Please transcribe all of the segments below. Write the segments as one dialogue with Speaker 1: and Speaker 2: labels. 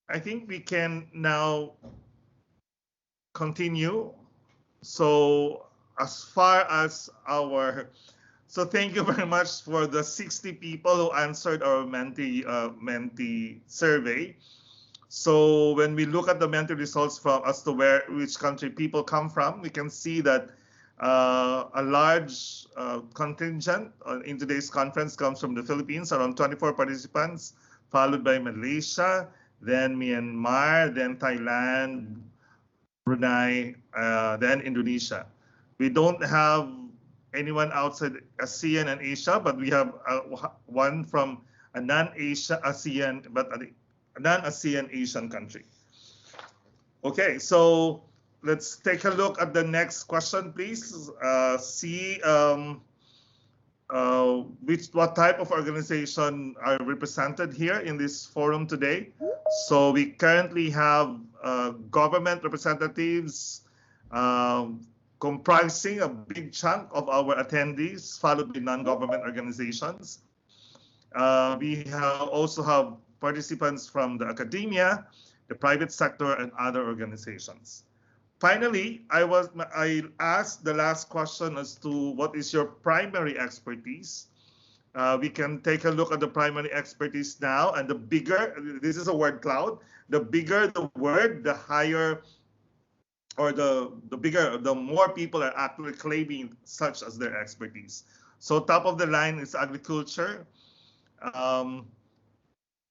Speaker 1: I think we can now continue. So as far as our, so thank you very much for the 60 people who answered our Menti survey. So when we look at the Menti results from as to which country people come from, we can see that a large contingent in today's conference comes from the Philippines, around 24 participants, followed by Malaysia, then Myanmar, then Thailand, Brunei, then Indonesia. We don't have anyone outside ASEAN and Asia, but we have one from a non-Asia ASEAN, but a non-ASEAN Asian country. Okay, so let's take a look at the next question, please. See what type of organization are represented here in this forum today. So we currently have government representatives comprising a big chunk of our attendees, followed by non-government organizations. Also have participants from the academia, the private sector, and other organizations. Finally, I asked the last question as to what is your primary expertise. We can take a look at the primary expertise now, and the bigger, this is a word cloud, the bigger the word, the higher, or the more people are actually claiming such as their expertise. So top of the line is agriculture.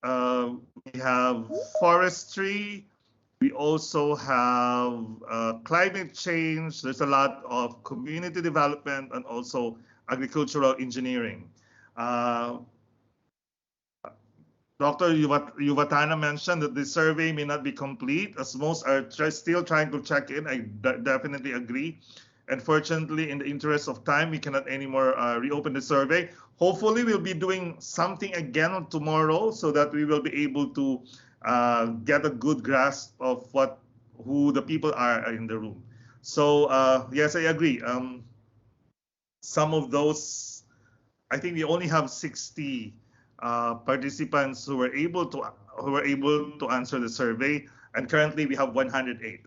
Speaker 1: We have forestry. We also have climate change. There's a lot of community development and also agricultural engineering. Dr. Yuvatana mentioned that the survey may not be complete, as most are still trying to check in. I definitely agree. Unfortunately, in the interest of time, we cannot anymore reopen the survey. Hopefully, we'll be doing something again tomorrow so that we will be able to get a good grasp of who the people are in the room. So yes, I agree. Some of those, I think we only have 60 participants who were able to answer the survey, and currently we have 108,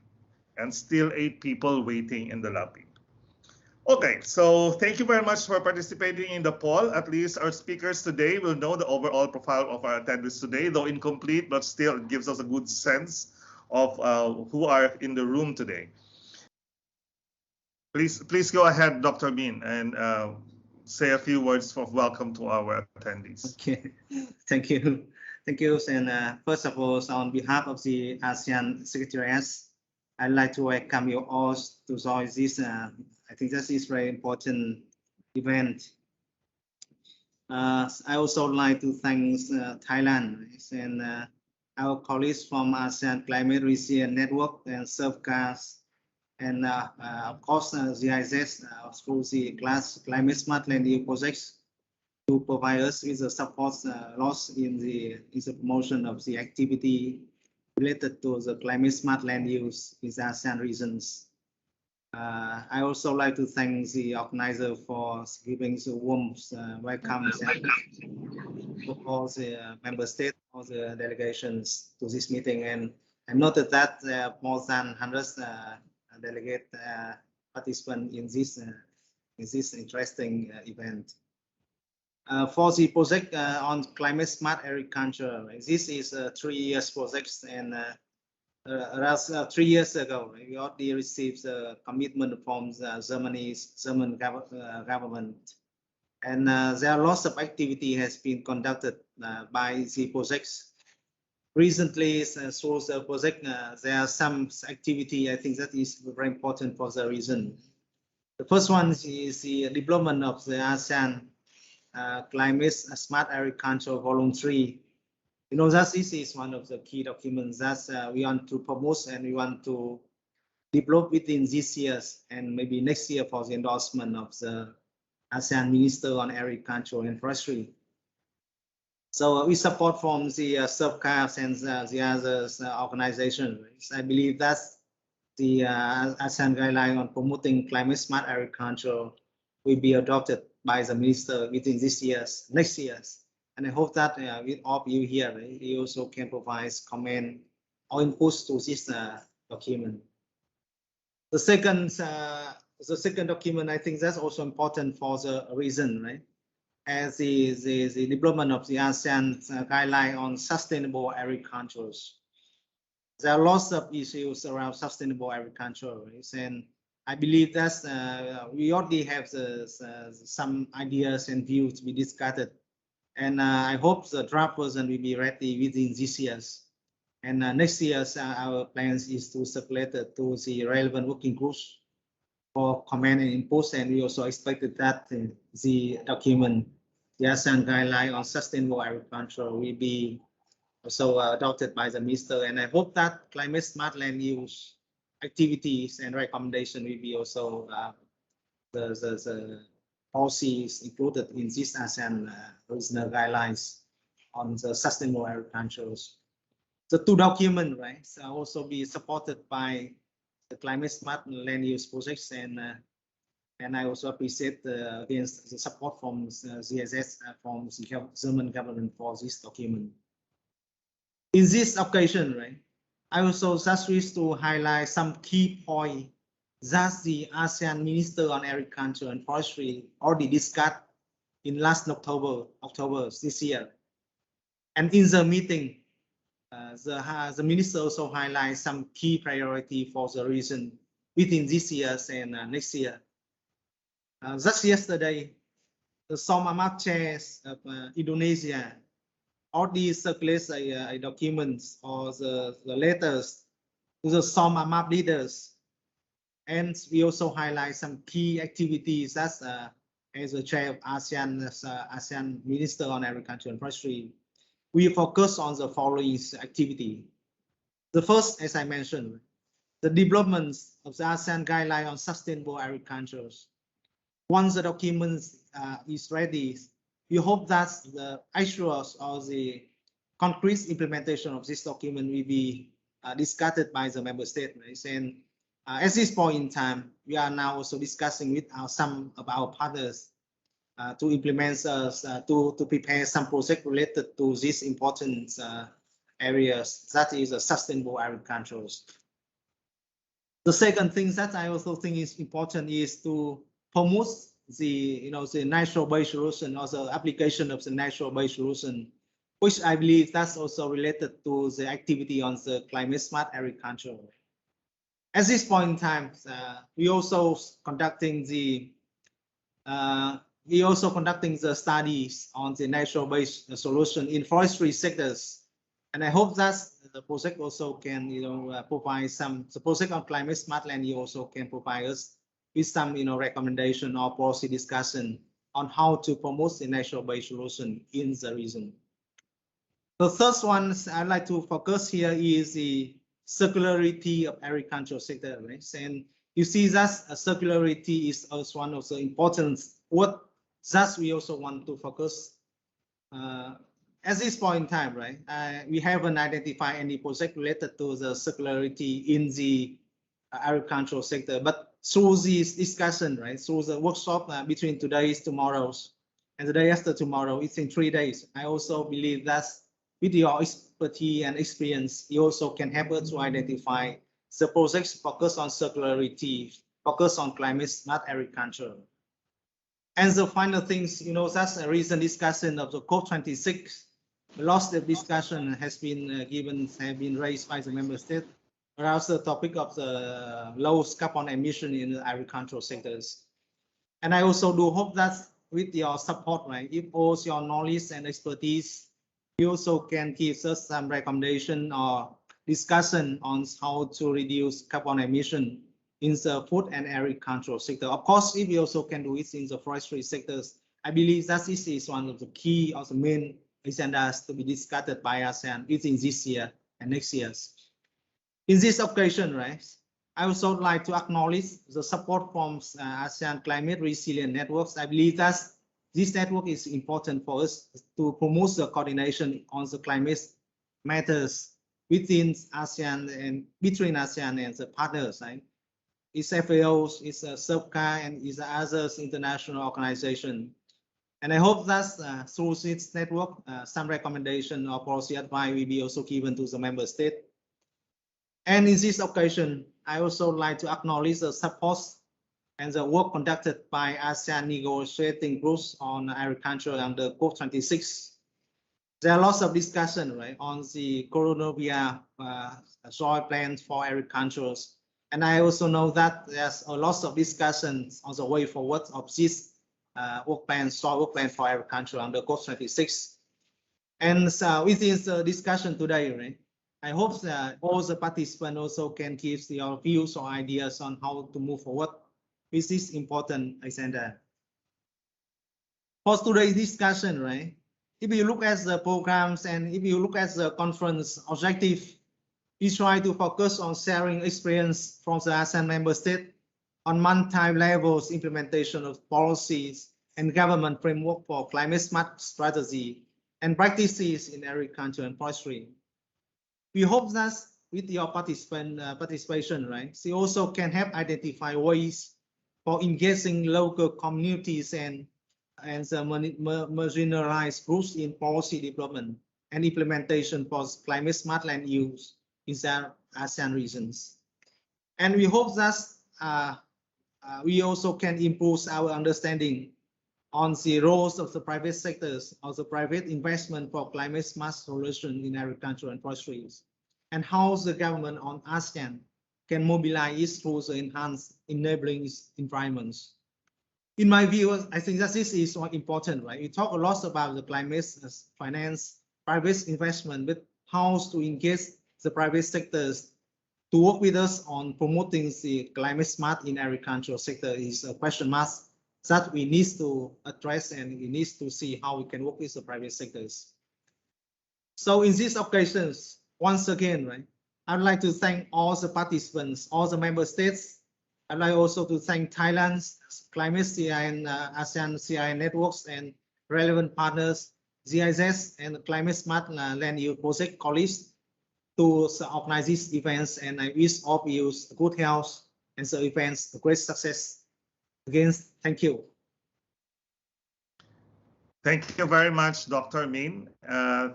Speaker 1: and still 8 people waiting in the lobby. Okay, so thank you very much for participating in the poll. At least our speakers today will know the overall profile of our attendees today, though incomplete, but still it gives us a good sense of who are in the room today. Please go ahead, Dr. Min, and say a few words of welcome to our attendees.
Speaker 2: Okay, thank you. Thank you. And first of all, on behalf of the ASEAN Secretariat, I'd like to welcome you all to join this. I think this is a very important event. I also like to thank Thailand and our colleagues from ASEAN Climate Resilience Network and SEARCA, and of course GIZ through the Climate Smart Land Use projects to provide us with the support lost in the promotion of the activity related to the climate smart land use in the ASEAN regions. I also like to thank the organizer for giving the warm welcome to all the member states, all the delegations to this meeting. And I noted that more than 100 delegate participants in this interesting event. For the project on climate smart agriculture, this is a 3 years project, and around 3 years ago, we already received a commitment from the German government, and there are lots of activity has been conducted by the projects. Recently, through the project, there are some activity I think that is very important for the region. The first one is the development of the ASEAN Climate Smart Agriculture Volume 3. You know, that this is one of the key documents that we want to promote and we want to develop within this year and maybe next year for the endorsement of the ASEAN Minister on Agriculture and Forestry. So we support from the SEARCA and the other organizations. I believe that the ASEAN guideline on promoting climate smart agriculture will be adopted by the minister within this next years. And I hope that with all of you here, you also can provide comment our inputs to this document. The second document, I think that's also important for the reason, right? As the development of the ASEAN guideline on sustainable agriculture. There are lots of issues around sustainable agriculture, right? And I believe that we already have some ideas and views to be discussed. And I hope the draft version will be ready within this year. And next year, our plans is to circulate it to the relevant working groups for comment and input. And we also expected that the document, the ASEAN guideline on sustainable agriculture, will be also adopted by the minister. And I hope that climate smart land use activities and recommendation will be also the policies included in this ASEAN regional guidelines on the sustainable agriculture. The two documents, right, also be supported by the climate smart land use projects, and I also appreciate the support from CSS from the German government for this document. In this occasion, right, I also just wish to highlight some key points that the ASEAN Minister on Agriculture and Forestry already discussed in last October this year. And in the meeting, the minister also highlights some key priority for the region within this year and next year. Just yesterday, the Som Ahmad chairs of Indonesia already circulates a document or the letters to the Som Ahmad leaders. And we also highlight some key activities that as the chair of ASEAN Minister on Agriculture and Forestry, we focus on the following activity. The first, as I mentioned, the development of the ASEAN guideline on sustainable agriculture. Once the document is ready, we hope that the actuals or the concrete implementation of this document will be discussed by the member states. And at this point in time, we are now also discussing with some of our partners to implement, to prepare some project related to these important areas, that is sustainable agriculture. The second thing that I also think is important is to promote the natural-based solution, or the application of the natural-based solution, which I believe that's also related to the activity on the climate smart agriculture. At this point in time, we also conducting the studies on the natural-based solution in forestry sectors, and I hope that the project also can provide the project on climate smart land use also can provide us with some recommendation or policy discussion on how to promote the natural-based solution in the region. The third one I'd like to focus here is the circularity of agricultural sector, right? And you see that circularity is also one of the important what that we also want to focus at this point in time, right? We haven't identified any project related to the circularity in the agricultural sector, but through this discussion, right, through the workshop between today's, tomorrow's, and the day after tomorrow, it's in 3 days. I also believe that with your expertise and experience, you also can help us to identify the projects focused on circularity, focused on climate smart agriculture. And the final things, that's a recent discussion of the COP26. Lots of discussion has been raised by the member states around the topic of the low carbon emission in the agricultural sectors. And I also do hope that with your support, right, if all your knowledge and expertise, you also can give us some recommendation or discussion on how to reduce carbon emission in the food and agricultural sector. Of course, if we also can do it in the forestry sectors, I believe that this is one of the key or the main agendas to be discussed by ASEAN within this year and next years. In this occasion, right, I also like to acknowledge the support from ASEAN Climate Resilient Networks. I believe that this network is important for us to promote the coordination on the climate matters within ASEAN and between ASEAN and the partners, right? It's FAO, it's SEARCA, and it's others international organization. And I hope that through this network, some recommendation or policy advice will be also given to the member state. And in this occasion, I also like to acknowledge the support and the work conducted by ASEAN negotiating groups on agriculture under COP26. There are lots of discussion, right, on the coronavirus soil plans for agriculture. And I also know that there's a lot of discussions on the way forward of this work plan, soil work plan for agriculture under COP26. And so with this discussion today, right, I hope that all the participants also can give their views or ideas on how to move forward with this important agenda. For today's discussion, right, if you look at the programs and if you look at the conference objective, we try to focus on sharing experience from the ASEAN member state on multi-levels implementation of policies and government framework for climate smart strategy and practices in agriculture and forestry. We hope that with your participation, right, she also can help identify ways for engaging local communities and the marginalized groups in policy development and implementation for climate smart land use in the ASEAN regions. And we hope that we also can improve our understanding on the roles of the private sectors, of the private investment for climate smart solutions in agriculture and forestry, and how the government on ASEAN can mobilize through the enhanced enabling environments. In my view, I think that this is important, right? We talk a lot about the climate finance, private investment, but how to engage the private sectors to work with us on promoting the climate smart in agricultural sector is a question mark that we need to address, and we need to see how we can work with the private sectors. So in these occasions, once again, right, I'd like to thank all the participants, all the member states. I'd like also to thank Thailand's climate CI and ASEAN CI networks and relevant partners, GIZ and Climate Smart Land Use Project colleagues to organize these events, and I wish all of you good health and the events a great success. Again, thank you.
Speaker 1: Thank you very much, Dr. Min.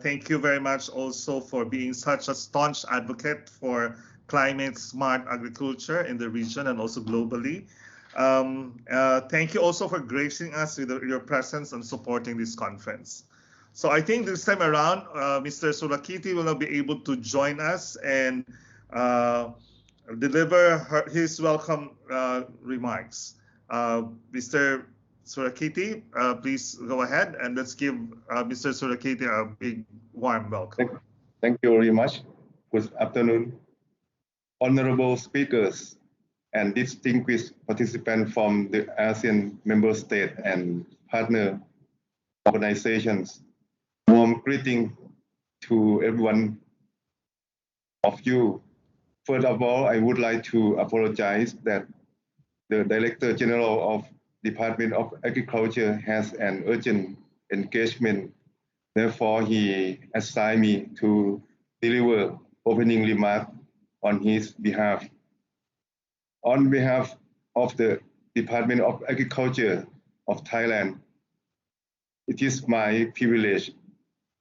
Speaker 1: Thank you very much also for being such a staunch advocate for climate smart agriculture in the region and also globally. Thank you also for gracing us with your presence and supporting this conference. So I think this time around, Mr. Surakiti will not be able to join us and deliver his welcome remarks. Mr. Surakiti, please go ahead and let's give Mr. Surakiti a big warm welcome.
Speaker 3: Thank you very much. Good afternoon. Honorable speakers and distinguished participants from the ASEAN member state and partner organizations. Warm greeting to everyone of you. First of all, I would like to apologize that the Director General of Department of Agriculture has an urgent engagement. Therefore, he assigned me to deliver opening remarks on his behalf. On behalf of the Department of Agriculture of Thailand, it is my privilege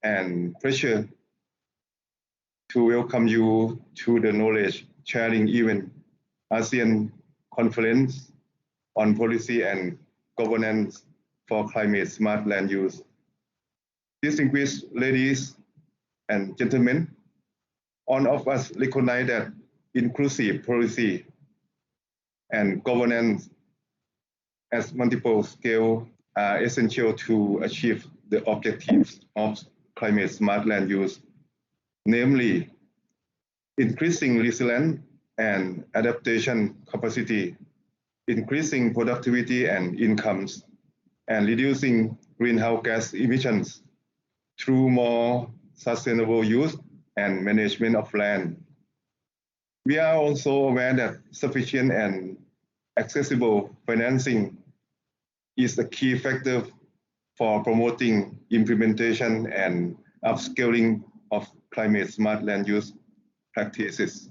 Speaker 3: and pleasure to welcome you to the knowledge sharing event, ASEAN Conference on Policy and Governance for Climate Smart Land Use. Distinguished ladies and gentlemen, all of us recognize that inclusive policy and governance at multiple scales are essential to achieve the objectives of climate smart land use, namely increasing resilience and adaptation capacity, increasing productivity and incomes, and reducing greenhouse gas emissions through more sustainable use and management of land. We are also aware that sufficient and accessible financing is a key factor for promoting implementation and upscaling of climate smart land use practices.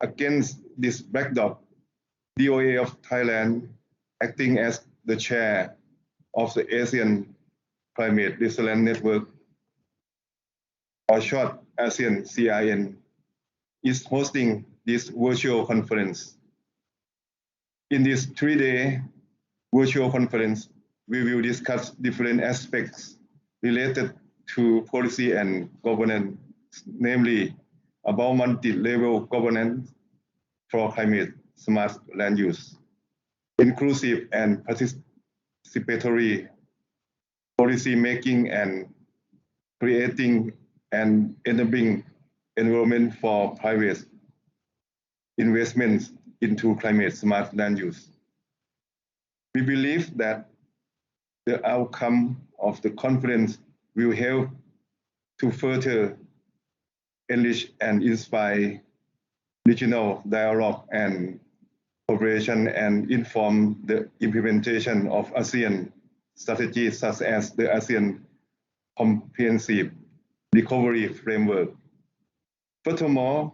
Speaker 3: Against this backdrop, DOA of Thailand, acting as the chair of the ASEAN Climate Resilience Network, or short ASEAN CIN, is hosting this virtual conference. In this 3-day virtual conference, we will discuss different aspects related to policy and governance, namely about multi-level governance for climate smart land use, inclusive and participatory policy making, and creating an enabling environment for private investments into climate smart land use. We believe that the outcome of the conference will help to further enrich and inspire regional dialogue and cooperation and inform the implementation of ASEAN strategies such as the ASEAN Comprehensive Recovery Framework. Furthermore,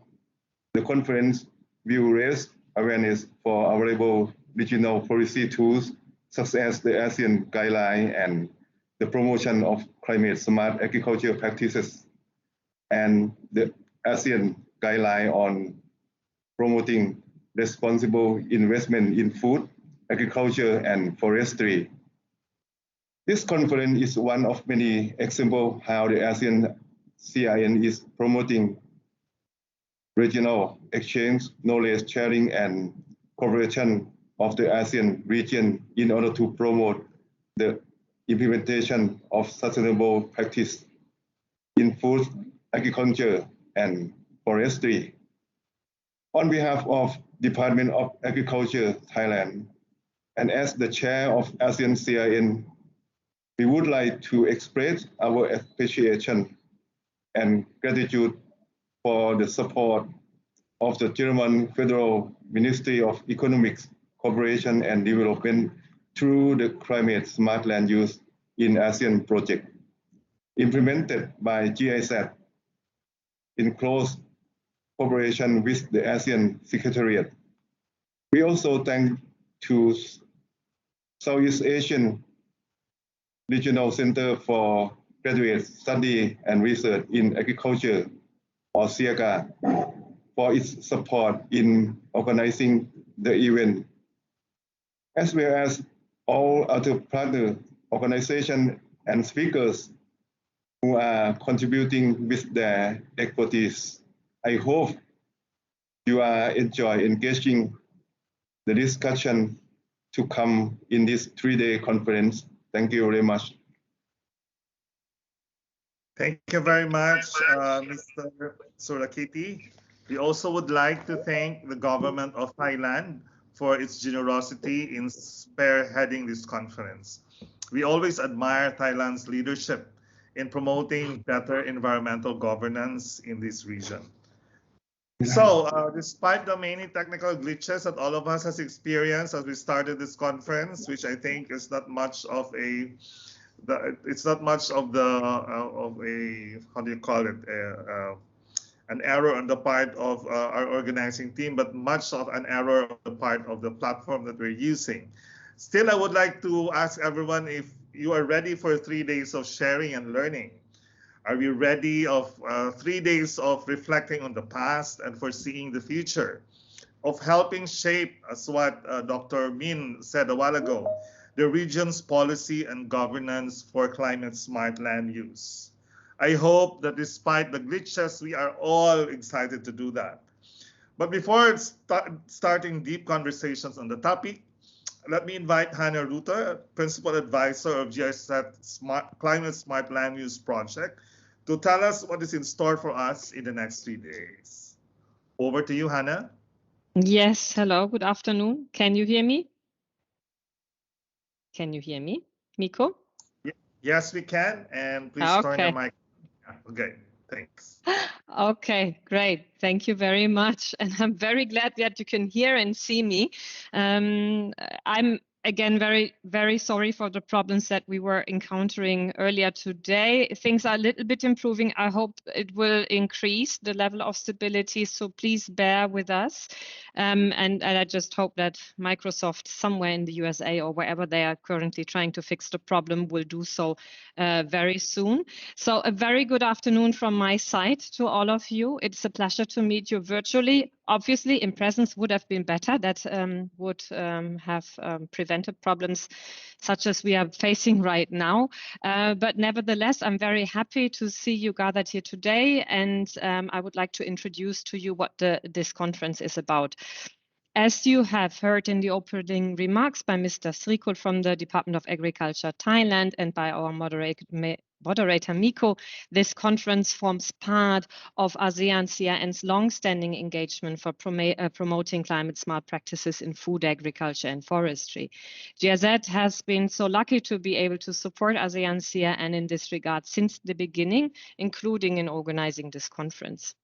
Speaker 3: the conference will raise awareness for available regional policy tools such as the ASEAN Guideline and the promotion of climate smart agriculture practices and the ASEAN Guideline on promoting responsible investment in food, agriculture, and forestry. This conference is one of many examples how the ASEAN CIN is promoting regional exchange, knowledge sharing, and cooperation of the ASEAN region in order to promote the implementation of sustainable practice in food, agriculture, and forestry. On behalf of Department of Agriculture, Thailand, and as the chair of ASEAN CIN, we would like to express our appreciation and gratitude for the support of the German Federal Ministry of Economics, Cooperation and Development through the Climate Smart Land Use in ASEAN project, implemented by GIZ in close cooperation with the ASEAN Secretariat. We also thank to Southeast Asian Regional Center for Graduate Study and Research in Agriculture, or SEARCA, for its support in organizing the event, as well as all other partner organizations and speakers who are contributing with their expertise. I hope you are enjoy engaging the discussion to come in this 3-day conference. Thank you very much.
Speaker 1: Thank you very much, Mr. Surakiti. We also would like to thank the government of Thailand for its generosity in spearheading this conference. We always admire Thailand's leadership in promoting better environmental governance in this region. So, despite the many technical glitches that all of us has experienced as we started this conference, which I think is not much of a, it's not much of the of a, how do you call it, an error on the part of our organizing team, but much of an error on the part of the platform that we're using. Still, I would like to ask everyone if you are ready for 3 days of sharing and learning. Are we ready of 3 days of reflecting on the past and foreseeing the future, of helping shape, as what Dr. Min said a while ago, the region's policy and governance for climate smart land use? I hope that despite the glitches, we are all excited to do that. But before starting deep conversations on the topic, let me invite Hannah Ruther, Principal Advisor of GIZ Climate Smart Land Use Project, to tell us what is in store for us in the next 3 days. Over to you, Hannah.
Speaker 4: Yes, hello, good afternoon. Can you hear me? Can you hear me, Miko?
Speaker 1: Yes, we can, and please turn your mic. Okay, thanks.
Speaker 4: Okay, great. Thank you very much. And I'm very glad that you can hear and see me. I'm again, very sorry for the problems that we were encountering earlier today. Things are a little bit improving. I hope it will increase the level of stability, so please bear with us. And I just hope that Microsoft somewhere in the USA or wherever they are currently trying to fix the problem will do so very soon. So a very good afternoon from my side to all of you. It's a pleasure to meet you virtually. Obviously, in presence would have been better. That would have prevented problems such as we are facing right now. But nevertheless, I'm very happy to see you gathered here today. And I would like to introduce to you what this conference is about. As you have heard in the opening remarks by Mr. Srikul from the Department of Agriculture, Thailand, and by our moderator Miko, this conference forms part of ASEAN-CIN's long-standing engagement for promoting climate-smart practices in food, agriculture, and forestry. GIZ has been so lucky to be able to support ASEAN-CIN in this regard since the beginning, including in organizing this conference.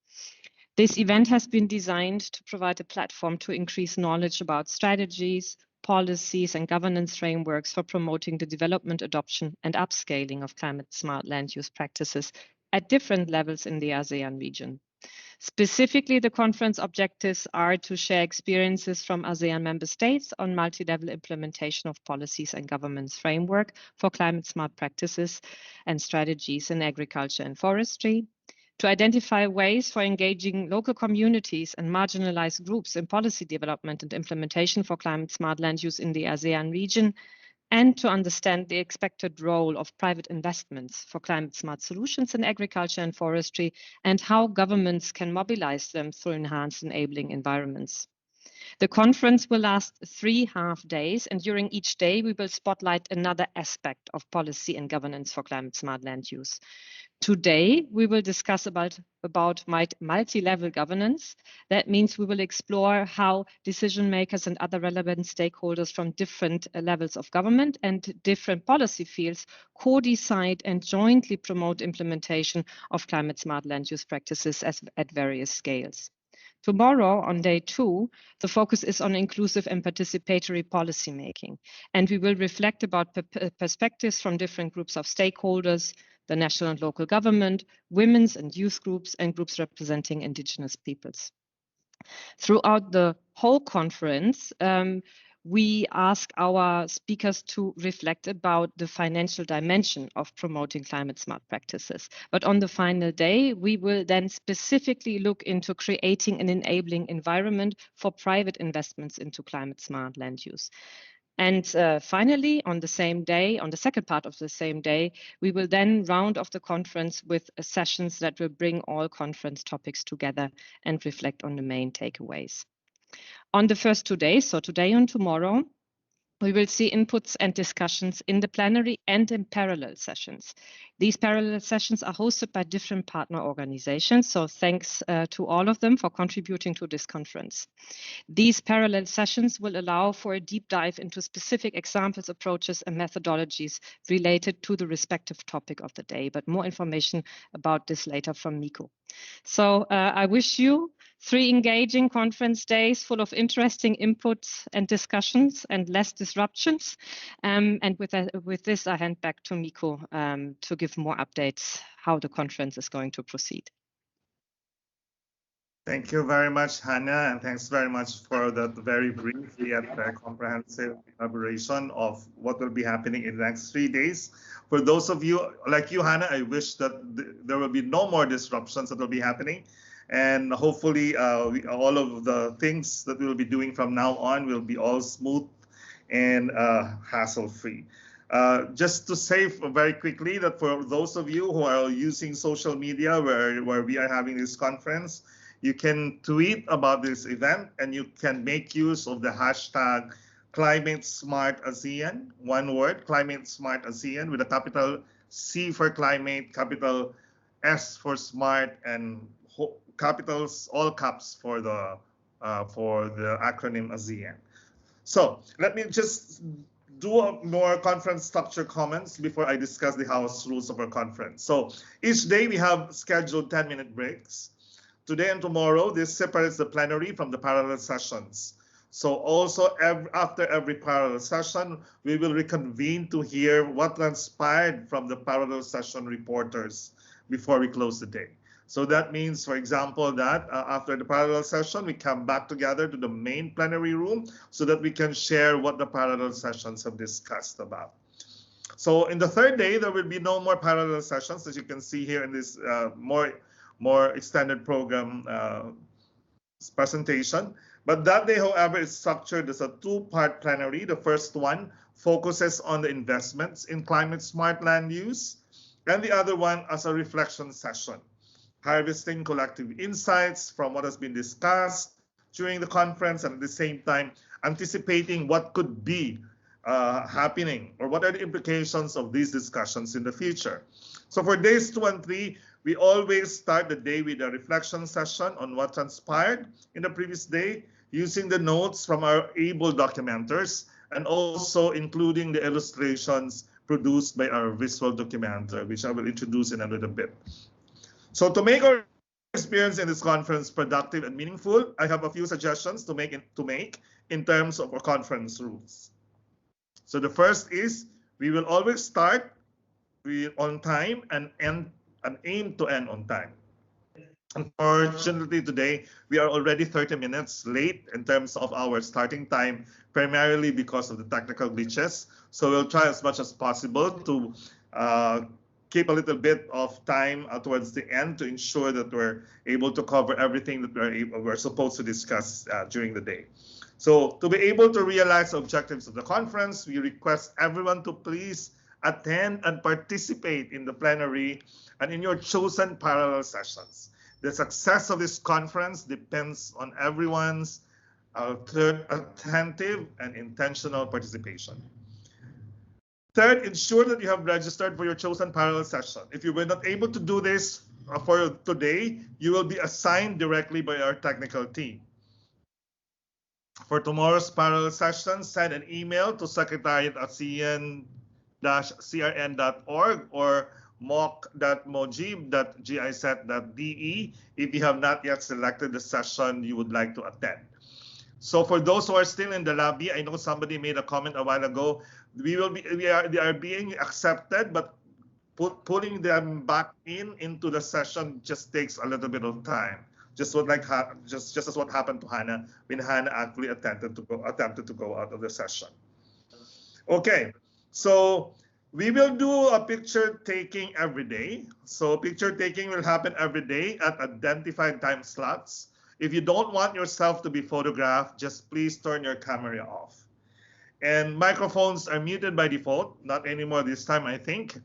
Speaker 4: This event has been designed to provide a platform to increase knowledge about strategies, policies, and governance frameworks for promoting the development, adoption, and upscaling of climate-smart land use practices at different levels in the ASEAN region. Specifically, the conference objectives are to share experiences from ASEAN member states on multi-level implementation of policies and governance framework for climate-smart practices and strategies in agriculture and forestry, to identify ways for engaging local communities and marginalized groups in policy development and implementation for climate-smart land use in the ASEAN region, and to understand the expected role of private investments for climate-smart solutions in agriculture and forestry, and how governments can mobilize them through enhanced enabling environments. The conference will last 3 half days, and during each day, we will spotlight another aspect of policy and governance for climate-smart land use. Today, we will discuss about multi-level governance. That means we will explore how decision makers and other relevant stakeholders from different levels of government and different policy fields co-decide and jointly promote implementation of climate-smart land use practices at various scales. Tomorrow, on day 2, the focus is on inclusive and participatory policymaking, and we will reflect about perspectives from different groups of stakeholders, the national and local government, women's and youth groups, and groups representing indigenous peoples. Throughout the whole conference, we ask our speakers to reflect about the financial dimension of promoting climate-smart practices. But on the final day, we will then specifically look into creating an enabling environment for private investments into climate-smart land use. And finally, on the same day, on the second part of the same day, we will then round off the conference with sessions that will bring all conference topics together and reflect on the main takeaways. On the first 2 days, so today and tomorrow, we will see inputs and discussions in the plenary and in parallel sessions. These parallel sessions are hosted by different partner organizations, so thanks to all of them for contributing to this conference. These parallel sessions will allow for a deep dive into specific examples, approaches, and methodologies related to the respective topic of the day, but more information about this later from Miko. So I wish you 3 engaging conference days full of interesting inputs and discussions and less disruptions. And with this, I hand back to Miko to give more updates how the conference is going to proceed.
Speaker 1: Thank you very much, Hannah, and thanks very much for that very brief yet comprehensive elaboration of what will be happening in the next 3 days. For those of you, like you, Hannah, I wish that there will be no more disruptions that will be happening. And hopefully all of the things that we will be doing from now on will be all smooth and hassle-free. Just to say very quickly that for those of you who are using social media where we are having this conference, you can tweet about this event and you can make use of the hashtag #ClimateSmartASEAN, one word, #ClimateSmartASEAN, with a capital C for climate, capital S for smart, and capitals, all caps for the acronym ASEAN. So let me just do more conference structure comments before I discuss the house rules of our conference. So each day we have scheduled 10-minute breaks. Today and tomorrow, this separates the plenary from the parallel sessions. So also after every parallel session, we will reconvene to hear what transpired from the parallel session reporters before we close the day. So that means, for example, that after the parallel session, we come back together to the main plenary room so that we can share what the parallel sessions have discussed about. So in the third day, there will be no more parallel sessions, as you can see here in this more extended program presentation. But that day, however, is structured as a two-part plenary. The first one focuses on the investments in climate-smart land use, and the other one as a reflection session, harvesting collective insights from what has been discussed during the conference, and at the same time anticipating what could be happening or what are the implications of these discussions in the future. So for days 2 and 3, we always start the day with a reflection session on what transpired in the previous day, using the notes from our able documenters and also including the illustrations produced by our visual documenter, which I will introduce in a little bit. So to make our experience in this conference productive and meaningful, I have a few suggestions to make in terms of our conference rules. So the first is we will always start on time and aim to end on time. Unfortunately, today we are already 30 minutes late in terms of our starting time, primarily because of the technical glitches. So we'll try as much as possible to keep a little bit of time towards the end to ensure that we're able to cover everything that we're supposed to discuss during the day. So to be able to realize the objectives of the conference, we request everyone to please attend and participate in the plenary and in your chosen parallel sessions. The success of this conference depends on everyone's attentive and intentional participation. Third, ensure that you have registered for your chosen parallel session. If you were not able to do this for today, you will be assigned directly by our technical team. For tomorrow's parallel session, send an email to secretariat@asean-crn.org or moc.mojib.giset.de if you have not yet selected the session you would like to attend. So for those who are still in the lobby, I know somebody made a comment a while ago. They are being accepted, but pulling them back into the session just takes a little bit of time. Just as what happened to Hannah when Hannah actually attempted to go out of the session. Okay, so we will do a picture taking every day. So picture taking will happen every day at identified time slots. If you don't want yourself to be photographed, just please turn your camera off. And microphones are muted by default, not anymore this time, I think.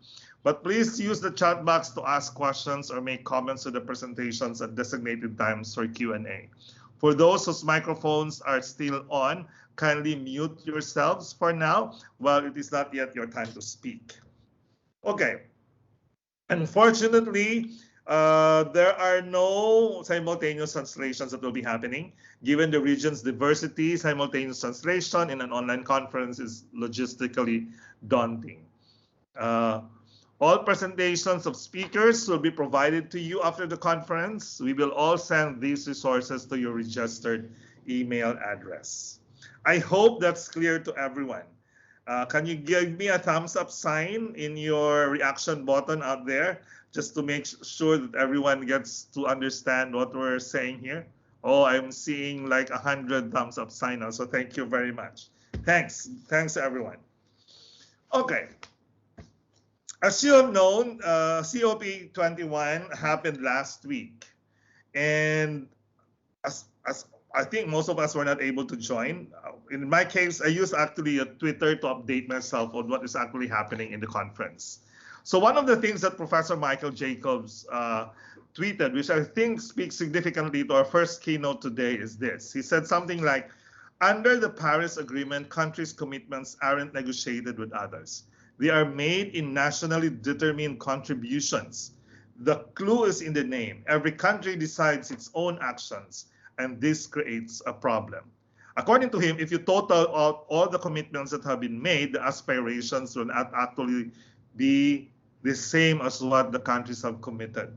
Speaker 1: But please use the chat box to ask questions or make comments to the presentations at designated times for Q&A. For those whose microphones are still on, kindly mute yourselves for now while it is not yet your time to speak. Okay. Unfortunately, there are no simultaneous translations that will be happening. Given the region's diversity, simultaneous translation in an online conference is logistically daunting. All presentations of speakers will be provided to you after the conference. We will all send these resources to your registered email address. I hope that's clear to everyone. Can you give me a thumbs up sign in your reaction button out there just to make sure that everyone gets to understand what we're saying here? Oh, I'm seeing like 100 thumbs up sign now, so thank you very much. Thanks everyone. Okay. As you have known, COP21 happened last week, and as I think most of us were not able to join. In my case, I used actually a Twitter to update myself on what is actually happening in the conference. So one of the things that Professor Michael Jacobs tweeted, which I think speaks significantly to our first keynote today, is this. He said something like, under the Paris Agreement, countries' commitments aren't negotiated with others. They are made in nationally determined contributions. The clue is in the name. Every country decides its own actions, and this creates a problem. According to him, if you total out all the commitments that have been made, the aspirations will not actually be the same as what the countries have committed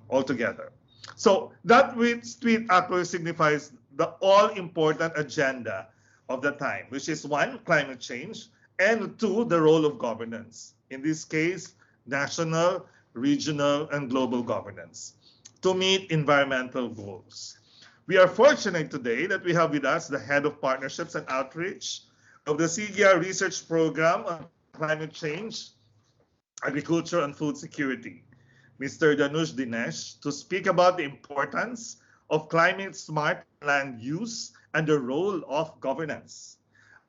Speaker 1: altogether. So that tweet actually signifies the all-important agenda of the time, which is one, climate change, and two, the role of governance. In this case, national, regional, and global governance to meet environmental goals. We are fortunate today that we have with us the Head of Partnerships and Outreach of the CGR Research Program on Climate Change, Agriculture, and Food Security, Mr. Danush Dinesh, to speak about the importance of climate-smart land use and the role of governance.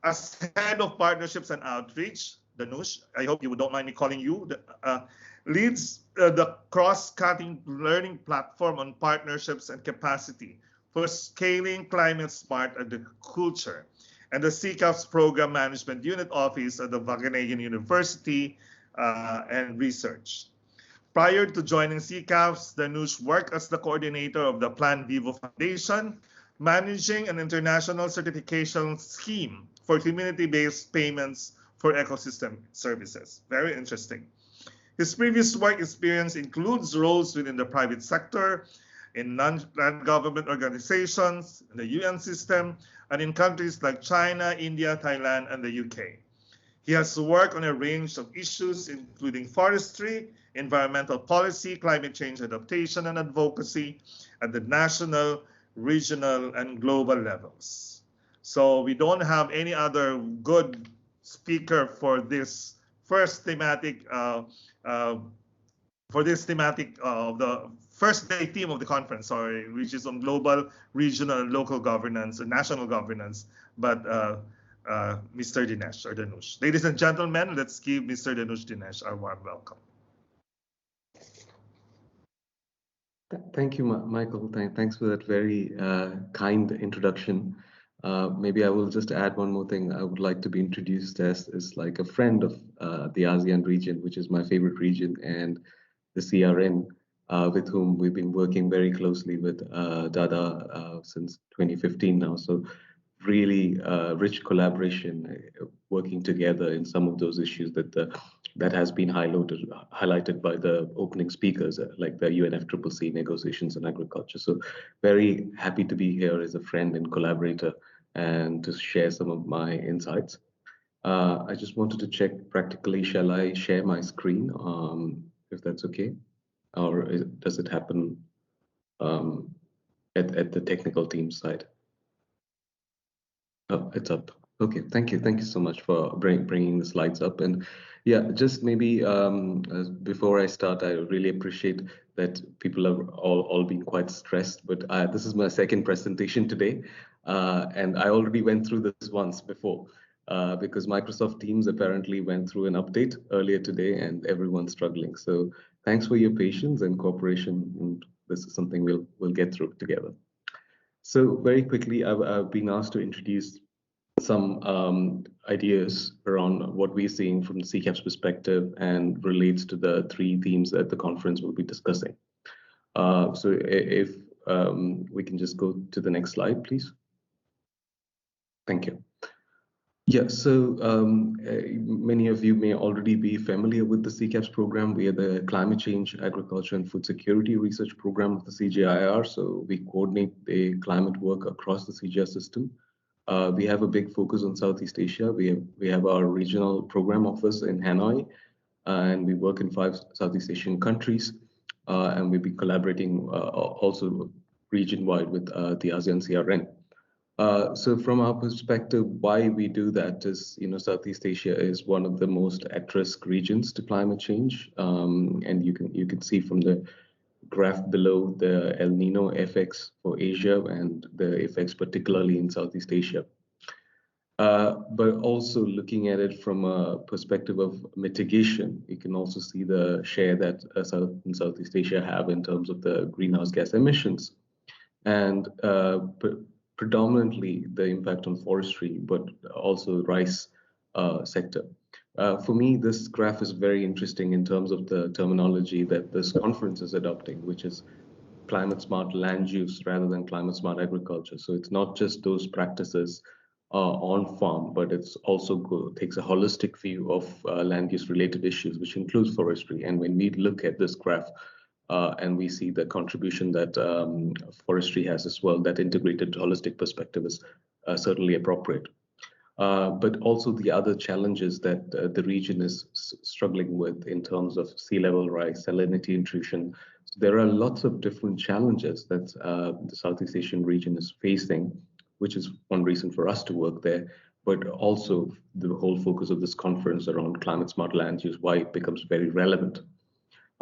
Speaker 1: As Head of Partnerships and Outreach, Danush, I hope you don't mind me calling you, leads the cross-cutting learning platform on partnerships and capacity for scaling climate-smart agriculture, and the CCAF's Program Management Unit Office at the Wageningen University and Research. Prior to joining CCAFs, Danush worked as the coordinator of the Plan Vivo Foundation, managing an international certification scheme for community-based payments for ecosystem services. Very interesting. His previous work experience includes roles within the private sector, in non-government organizations, in the UN system, and in countries like China, India, Thailand, and the UK. He has worked on a range of issues, including forestry, environmental policy, climate change adaptation and advocacy at the national, regional, and global levels. So we don't have any other good speaker for this first thematic of the first day theme of the conference, sorry, which is on global, regional, and local governance and national governance, but Mr. Dinesh or Danush. Ladies and gentlemen, let's give Mr. Danush Dinesh our warm welcome.
Speaker 5: Thank you, Michael. Thanks for that very kind introduction. Maybe I will just add one more thing. I would like to be introduced as like a friend of the ASEAN region, which is my favorite region, and the CRN, with whom we've been working very closely with Dada since 2015 now. So really rich collaboration, working together in some of those issues that has been highlighted by the opening speakers, like the UNFCCC negotiations on agriculture. So very happy to be here as a friend and collaborator and to share some of my insights. I just wanted to check practically, shall I share my screen, if that's okay? Or does it happen at the technical team side? Oh, it's up. Okay, thank you. Thank you so much for bringing the slides up. And yeah, just maybe before I start, I really appreciate that people are all being quite stressed, but this is my second presentation today. And I already went through this once before because Microsoft Teams apparently went through an update earlier today and everyone's struggling. So thanks for your patience and cooperation. And this is something we'll get through together. So very quickly, I've been asked to introduce some ideas around what we're seeing from the CCAF's perspective and relates to the three themes that the conference will be discussing. So if we can just go to the next slide, please. Thank you. Yeah, so many of you may already be familiar with the CCAF's program. We are the Climate Change, Agriculture, and Food Security Research Program of the CGIAR. So we coordinate the climate work across the CGIAR system. We have a big focus on Southeast Asia. We have our regional program office in Hanoi, and we work in 5 Southeast Asian countries. And we've been collaborating also region-wide with the ASEAN CRN. So from our perspective, why we do that is, Southeast Asia is one of the most at-risk regions to climate change. And you can see from the graph below the El Nino effects for Asia and the effects particularly in Southeast Asia. But also looking at it from a perspective of mitigation, you can also see the share that South and Southeast Asia have in terms of the greenhouse gas emissions. And predominantly the impact on forestry, but also rice sector. For me, this graph is very interesting in terms of the terminology that this conference is adopting, which is climate smart land use rather than climate smart agriculture. So it's not just those practices on farm, but it's also takes a holistic view of land use related issues, which includes forestry. And when we look at this graph, and we see the contribution that forestry has as well. That integrated holistic perspective is certainly appropriate. But also the other challenges that the region is struggling with in terms of sea level rise, salinity, intrusion. So there are lots of different challenges that the Southeast Asian region is facing, which is one reason for us to work there, but also the whole focus of this conference around climate smart land use, why it becomes very relevant.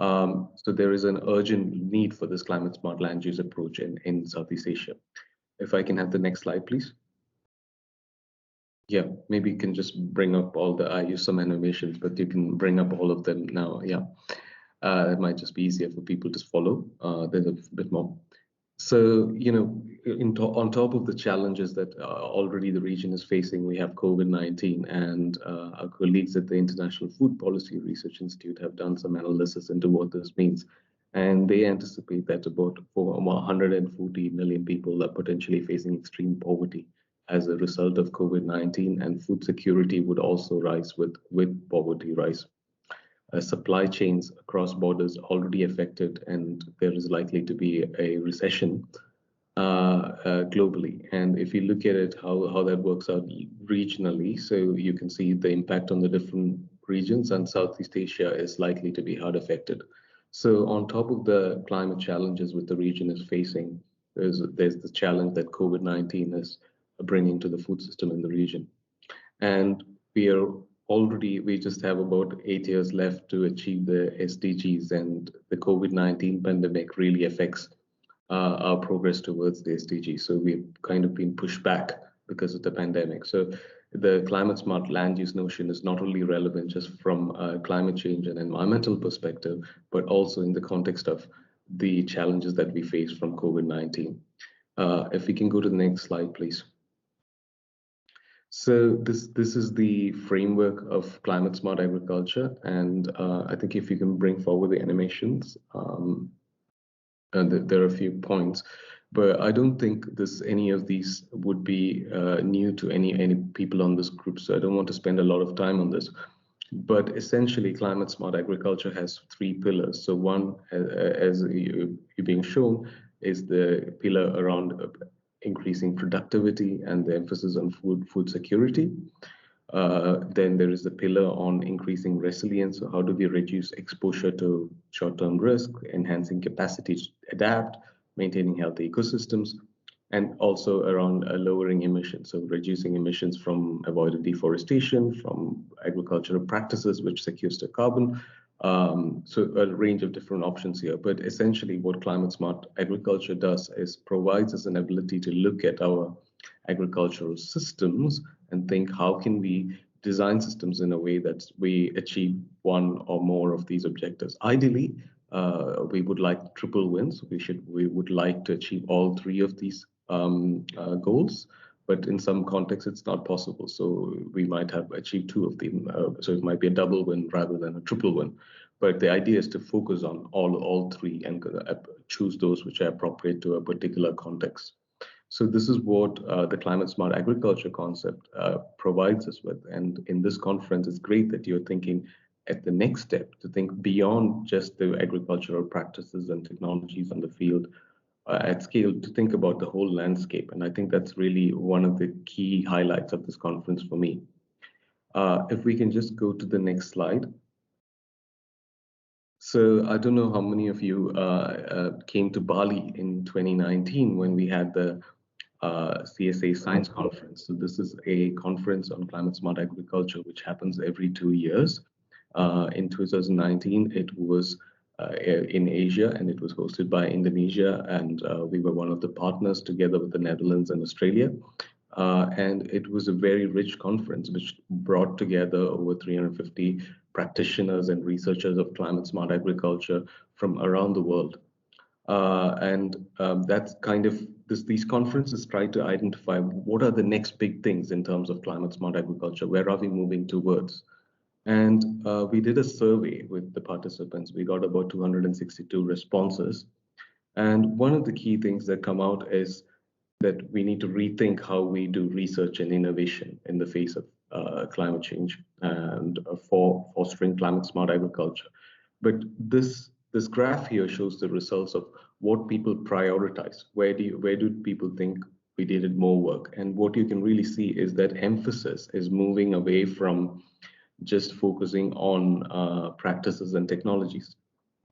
Speaker 5: So there is an urgent need for this climate smart land use approach in Southeast Asia. If I can have the next slide, please. Yeah, maybe you can just bring up all the, I use some animations, but you can bring up all of them now. Yeah, it might just be easier for people to follow. There's a bit more. So, you know, on top of the challenges that already the region is facing, we have COVID-19, and our colleagues at the International Food Policy Research Institute have done some analysis into what this means. And they anticipate that about 140 million people are potentially facing extreme poverty as a result of COVID-19, and food security would also rise with poverty rise. Supply chains across borders already affected, and there is likely to be a recession globally. And if you look at it, how that works out regionally, so you can see the impact on the different regions, and Southeast Asia is likely to be hard affected. So on top of the climate challenges which the region is facing, there's the challenge that COVID-19 is bringing to the food system in the region. And we just have about 8 years left to achieve the SDGs, and the COVID-19 pandemic really affects our progress towards the SDGs. So we've kind of been pushed back because of the pandemic. So the climate smart land use notion is not only relevant just from a climate change and environmental perspective, but also in the context of the challenges that we face from COVID-19. If we can go to the next slide, please. So this is the framework of climate smart agriculture, and I think if you can bring forward the animations, there are a few points, but I don't think any of these would be new to any people on this group, so I don't want to spend a lot of time on this. But essentially, climate smart agriculture has 3 pillars. So one, as you're being shown, is the pillar around increasing productivity and the emphasis on food security. Then there is the pillar on increasing resilience. So how do we reduce exposure to short-term risk, enhancing capacity to adapt, maintaining healthy ecosystems, and also around lowering emissions. So reducing emissions from avoided deforestation, from agricultural practices which sequester carbon. So a range of different options here, but essentially what climate smart agriculture does is provides us an ability to look at our agricultural systems and think, how can we design systems in a way that we achieve one or more of these objectives? Ideally, we would like triple wins. We would like to achieve all 3 of these goals, but in some contexts it's not possible. So we might have achieved 2 of them. So it might be a double win rather than a triple win. But the idea is to focus on all 3 and choose those which are appropriate to a particular context. So this is what the climate smart agriculture concept provides us with. And in this conference, it's great that you're thinking at the next step to think beyond just the agricultural practices and technologies on the field at scale, to think about the whole landscape. And I think that's really one of the key highlights of this conference for me. If we can just go to the next slide. So I don't know how many of you came to Bali in 2019 when we had the CSA Science Conference. So this is a conference on climate smart agriculture, which happens every 2 years. In 2019, it was in Asia, and it was hosted by Indonesia, and we were one of the partners together with the Netherlands and Australia. And it was a very rich conference, which brought together over 350 practitioners and researchers of climate smart agriculture from around the world. That's kind of these conferences try to identify what are the next big things in terms of climate smart agriculture. Where are we moving towards? And we did a survey with the participants. We got about 262 responses. And one of the key things that come out is that we need to rethink how we do research and innovation in the face of climate change and for fostering climate smart agriculture. But this this graph here shows the results of what people prioritize. Where do people think we needed more work? And what you can really see is that emphasis is moving away from just focusing on practices and technologies.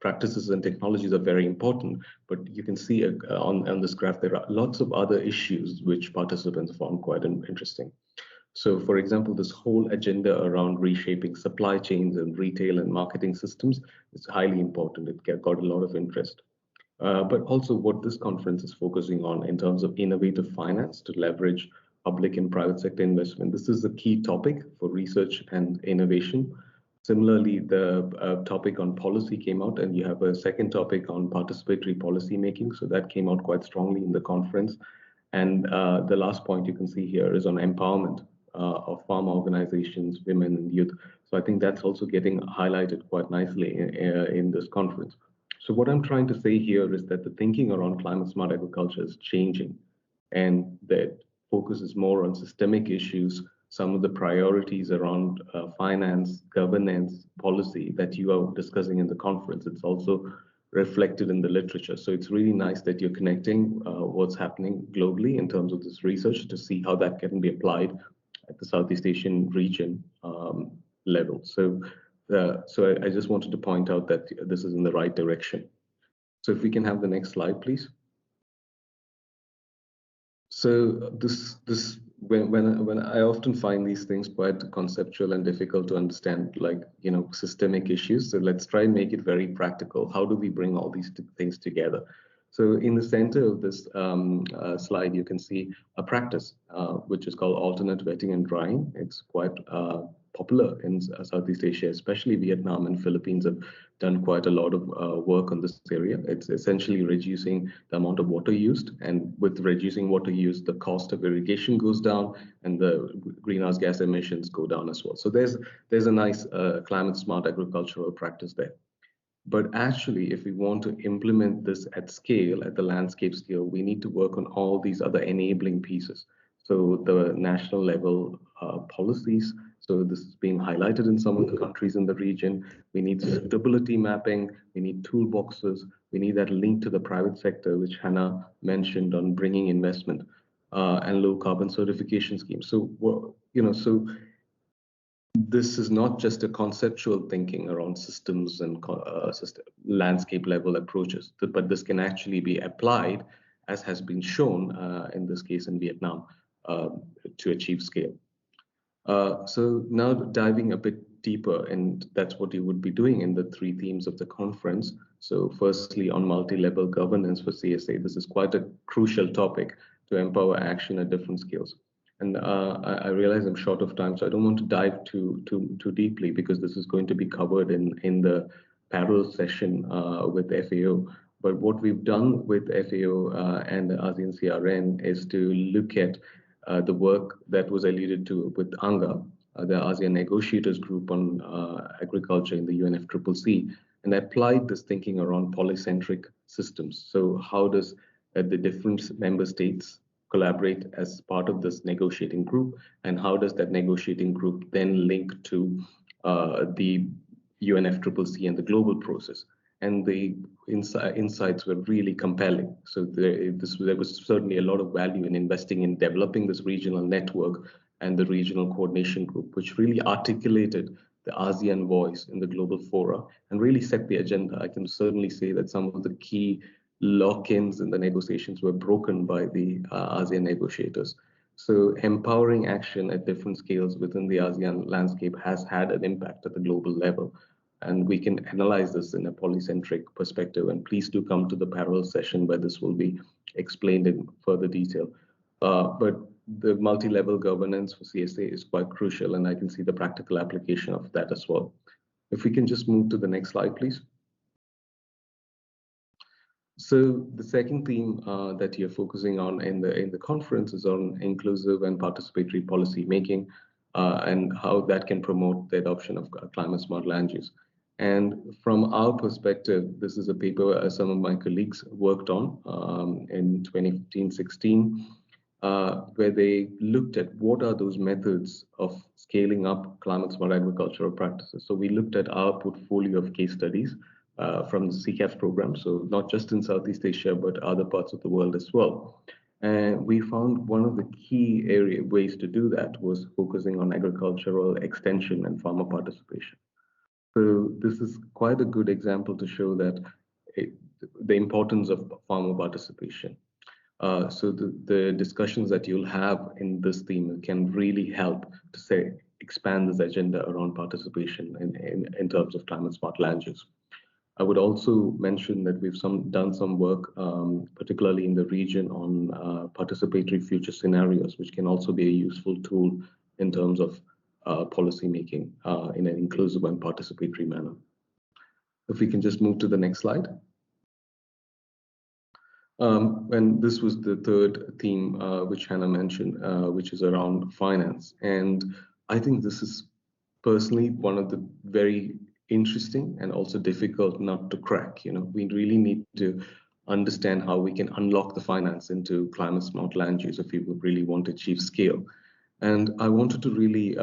Speaker 5: Practices and technologies are very important, but you can see on this graph there are lots of other issues which participants found quite interesting. So, for example, this whole agenda around reshaping supply chains and retail and marketing systems is highly important. It got a lot of interest. But also what this conference is focusing on in terms of innovative finance to leverage public and private sector investment. This is a key topic for research and innovation. Similarly, the topic on policy came out, and you have a second topic on participatory policy making. So that came out quite strongly in the conference. And the last point you can see here is on empowerment of farm organizations, women and youth. So I think that's also getting highlighted quite nicely in this conference. So what I'm trying to say here is that the thinking around climate smart agriculture is changing, and that focus is more on systemic issues, some of the priorities around finance, governance, policy that you are discussing in the conference. It's also reflected in the literature. So it's really nice that you're connecting what's happening globally in terms of this research to see how that can be applied at the Southeast Asian region level. So I just wanted to point out that this is in the right direction. So if we can have the next slide, please. So when I often find these things quite conceptual and difficult to understand, like, you know, systemic issues. So let's try and make it very practical. How do we bring all these things together? So in the center of this slide, you can see a practice, which is called alternate wetting and drying. It's quite popular in Southeast Asia, especially Vietnam and Philippines have done quite a lot of work on this area. It's essentially reducing the amount of water used, and with reducing water use, the cost of irrigation goes down and the greenhouse gas emissions go down as well. So there's a nice climate smart agricultural practice there. But actually, if we want to implement this at scale, at the landscape scale, we need to work on all these other enabling pieces. So the national level policies. So this is being highlighted in some of the countries in the region. We need suitability mapping. We need toolboxes. We need that link to the private sector, which Hannah mentioned on bringing investment and low carbon certification schemes. So, you know, so this is not just a conceptual thinking around systems and landscape level approaches, but this can actually be applied, as has been shown in this case in Vietnam, to achieve scale. So now diving a bit deeper, and that's what you would be doing in the three themes of the conference. So firstly, on multi-level governance for CSA, this is quite a crucial topic to empower action at different scales. And I realize I'm short of time, so I don't want to dive too deeply, because this is going to be covered in the parallel session with FAO. But what we've done with FAO and the ASEAN CRN is to look at the work that was alluded to with ANGA, the ASEAN Negotiators Group on Agriculture in the UNFCCC, and applied this thinking around polycentric systems. So how does the different member states collaborate as part of this negotiating group, and how does that negotiating group then link to the UNFCCC and the global process? And the insights were really compelling. So there was certainly a lot of value in investing in developing this regional network and the regional coordination group, which really articulated the ASEAN voice in the global fora and really set the agenda. I can certainly say that some of the key lock-ins in the negotiations were broken by the ASEAN negotiators. So empowering action at different scales within the ASEAN landscape has had an impact at the global level. And we can analyze this in a polycentric perspective. And please do come to the parallel session where this will be explained in further detail. But the multi-level governance for CSA is quite crucial, and I can see the practical application of that as well. If we can just move to the next slide, please. So the second theme that you're focusing on in the conference is on inclusive and participatory policy making and how that can promote the adoption of climate smart land use. And from our perspective, this is a paper some of my colleagues worked on in 2015-16, where they looked at what are those methods of scaling up climate smart agricultural practices. So we looked at our portfolio of case studies from the CCAF program. So not just in Southeast Asia, but other parts of the world as well. And we found one of the key ways to do that was focusing on agricultural extension and farmer participation. So this is quite a good example to show that the importance of farmer participation. So the discussions that you'll have in this theme can really help to say expand this agenda around participation in terms of climate smart land use. I would also mention that we've done some work, particularly in the region, on participatory future scenarios, which can also be a useful tool in terms of policy making in an inclusive and participatory manner. If we can just move to the next slide. And this was the third theme which Hannah mentioned, which is around finance. And I think this is personally one of the very interesting and also difficult nut to crack. You know, we really need to understand how we can unlock the finance into climate smart land use if we really want to achieve scale. And I wanted to really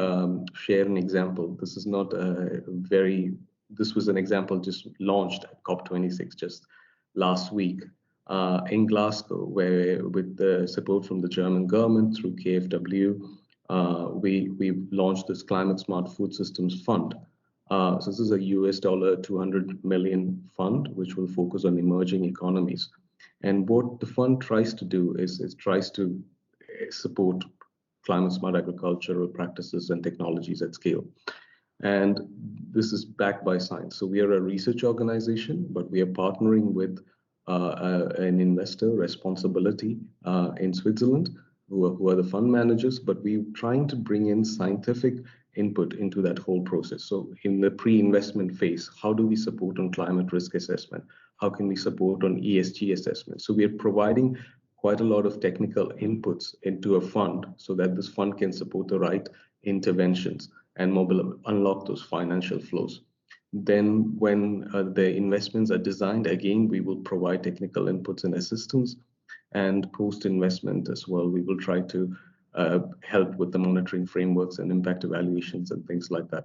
Speaker 5: share an example. This is not this was an example just launched at COP26 just last week in Glasgow, where with the support from the German government through KfW, we launched this Climate Smart Food Systems Fund. So this is a US $200 million fund, which will focus on emerging economies. And what the fund tries to do is it tries to support climate smart agricultural practices and technologies at scale. And this is backed by science. So we are a research organization, but we are partnering with an investor, Responsibility, in Switzerland, who are the fund managers, but we're trying to bring in scientific input into that whole process. So in the pre-investment phase, how do we support on climate risk assessment? How can we support on ESG assessment? So we are providing quite a lot of technical inputs into a fund so that this fund can support the right interventions and unlock those financial flows. Then when the investments are designed, again, we will provide technical inputs and assistance. And post-investment as well, we will try to help with the monitoring frameworks and impact evaluations and things like that.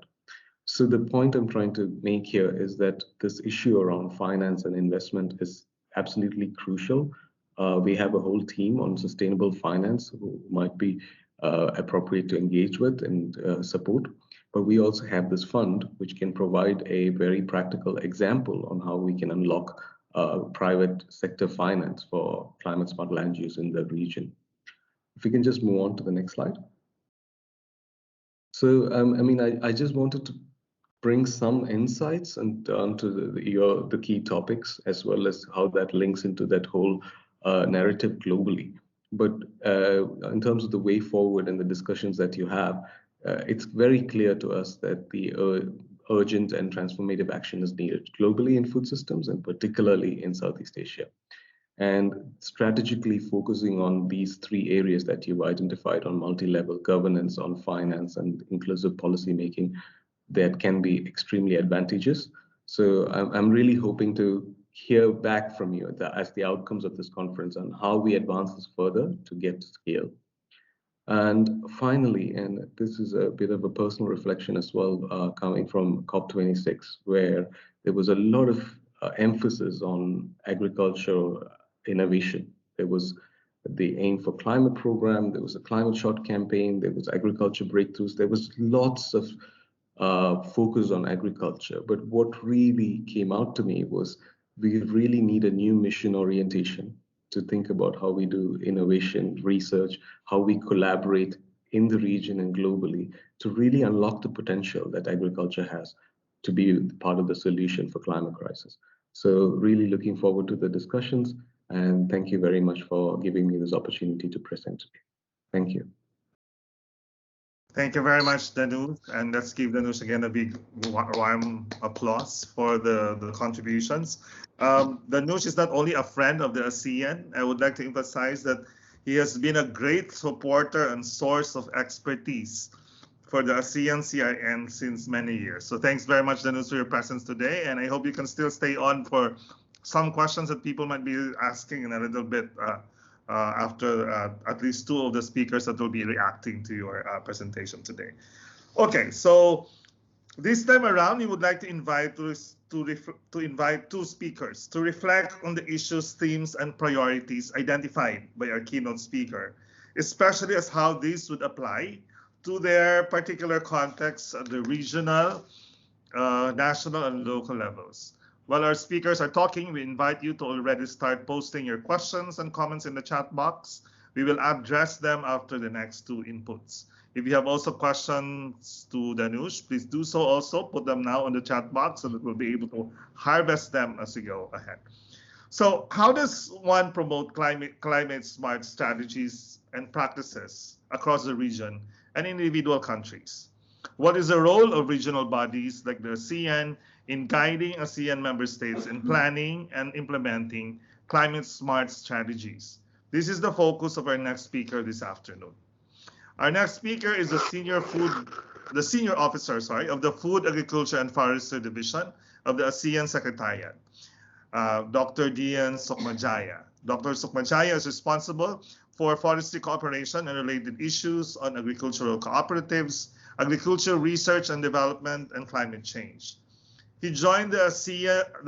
Speaker 5: So the point I'm trying to make here is that this issue around finance and investment is absolutely crucial. We have a whole team on sustainable finance who might be appropriate to engage with and support. But we also have this fund, which can provide a very practical example on how we can unlock private sector finance for climate smart land use in the region. If we can just move on to the next slide. So, I mean, I just wanted to bring some insights and onto the key topics, as well as how that links into that whole narrative globally. But in terms of the way forward and the discussions that you have, it's very clear to us that the urgent and transformative action is needed globally in food systems and particularly in Southeast Asia. And strategically focusing on these three areas that you've identified on multi-level governance, on finance and inclusive policy making, that can be extremely advantageous. So I'm really hoping to hear back from you as the outcomes of this conference on how we advance this further to get to scale. And finally, and this is a bit of a personal reflection as well, coming from COP26, where there was a lot of emphasis on agricultural innovation. There was the Aim for Climate program, there was a Climate Shot campaign, there was agriculture breakthroughs, there was lots of focus on agriculture. But what really came out to me was we really need a new mission orientation to think about how we do innovation, research, how we collaborate in the region and globally to really unlock the potential that agriculture has to be part of the solution for climate crisis. So really looking forward to the discussions, and thank you very much for giving me this opportunity to present today. Thank you.
Speaker 1: Thank you very much, Danush, and let's give Danush again a big warm applause for the contributions. Danush is not only a friend of the ASEAN. I would like to emphasize that he has been a great supporter and source of expertise for the ASEAN CIN since many years. So thanks very much, Danush, for your presence today, and I hope you can still stay on for some questions that people might be asking in a little bit after at least two of the speakers that will be reacting to your presentation today. Okay, so This time around, we would like to invite two speakers to reflect on the issues, themes, and priorities identified by our keynote speaker, especially as how these would apply to their particular context at the regional, national, and local levels. While our speakers are talking, we invite you to already start posting your questions and comments in the chat box. We will address them after the next two inputs. If you have also questions to Danush, please do so also. Put them now on the chat box so that we'll be able to harvest them as we go ahead. So how does one promote climate smart strategies and practices across the region and individual countries? What is the role of regional bodies like the ASEAN in guiding ASEAN member states in planning and implementing climate smart strategies? This is the focus of our next speaker this afternoon. Our next speaker is the senior officer, of the Food, Agriculture, and Forestry Division of the ASEAN Secretariat, Dr. Dian Sukmajaya. Dr. Sukmajaya is responsible for forestry cooperation and related issues on agricultural cooperatives, agricultural research and development, and climate change. He joined the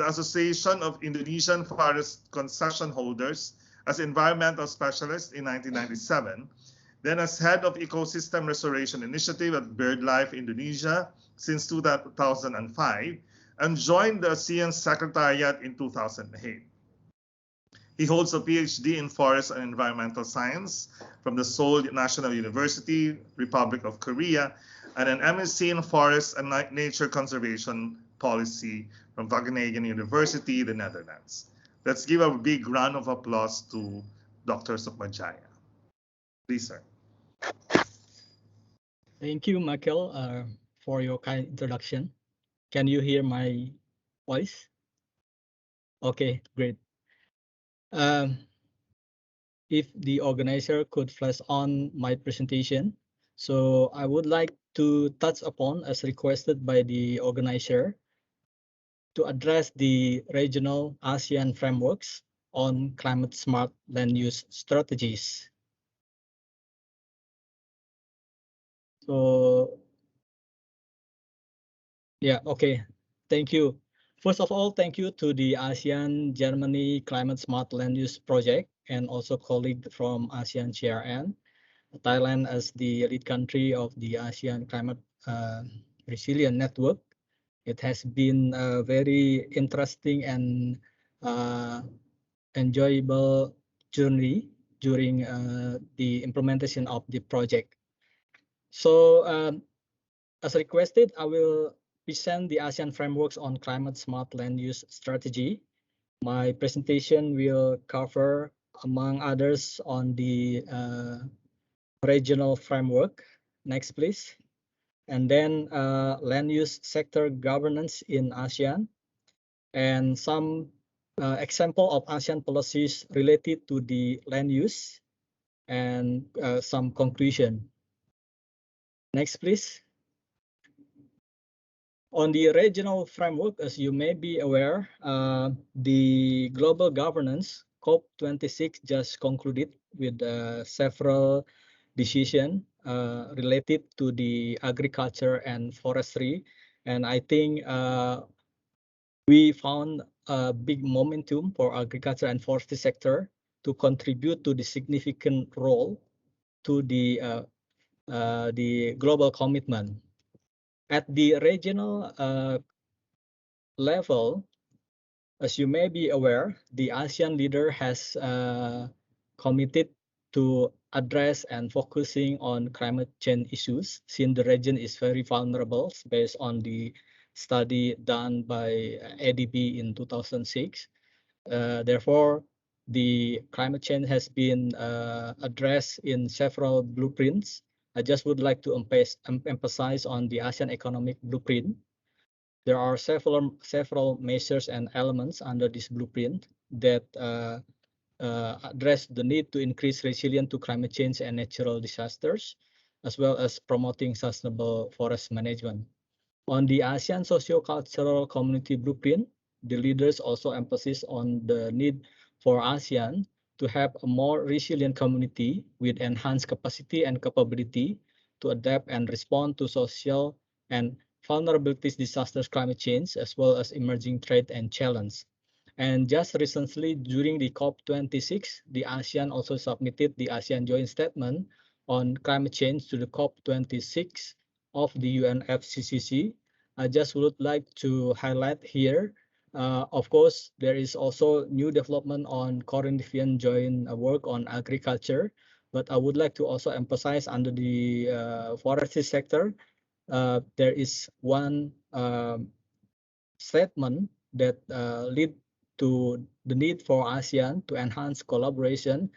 Speaker 1: Association of Indonesian Forest Concession Holders as environmental specialist in 1997, then as head of Ecosystem Restoration Initiative at BirdLife Indonesia since 2005, and joined the ASEAN Secretariat in 2008. He holds a PhD in Forest and Environmental Science from the Seoul National University, Republic of Korea, and an MSc in Forest and Nature Conservation Policy from Wageningen University, the Netherlands. Let's give a big round of applause to Dr. Sukmajaya. Please, sir.
Speaker 6: Thank you, Michael, for your kind introduction. Can you hear my voice? Okay, great. If the organizer could flash on my presentation. So I would like to touch upon, as requested by the organizer, to address the regional ASEAN frameworks on climate smart land use strategies. So, yeah, okay, thank you. First of all, thank you to the ASEAN Germany Climate Smart Land Use Project and also colleague from ASEAN CRN, Thailand as the lead country of the ASEAN Climate Resilient Network. It has been a very interesting and enjoyable journey during the implementation of the project. So as requested, I will present the ASEAN frameworks on climate smart land use strategy. My presentation will cover, among others, on the regional framework. Next, please. And then land use sector governance in ASEAN, and some example of ASEAN policies related to the land use, and some conclusion. Next, please. On the regional framework, as you may be aware, the global governance COP26 just concluded with several decisions related to the agriculture and forestry. And I think we found a big momentum for agriculture and forestry sector to contribute to the significant role to the global commitment. At the regional level, as you may be aware, the ASEAN leader has committed to address and focusing on climate change issues, since the region is very vulnerable based on the study done by ADB in 2006. Therefore, the climate change has been addressed in several blueprints. I just would like to emphasize on the ASEAN Economic Blueprint. There are several measures and elements under this blueprint that address the need to increase resilience to climate change and natural disasters, as well as promoting sustainable forest management. On the ASEAN Socio-Cultural Community Blueprint, the leaders also emphasize on the need for ASEAN to have a more resilient community with enhanced capacity and capability to adapt and respond to social and vulnerabilities, disasters, climate change, as well as emerging threat and challenge. And just recently, during the COP26, the ASEAN also submitted the ASEAN Joint Statement on climate change to the COP26 of the UNFCCC. I just would like to highlight here, of course, there is also new development on Corinthian joint work on agriculture, but I would like to also emphasize under the forestry sector, there is one statement that lead to the need for ASEAN to enhance collaboration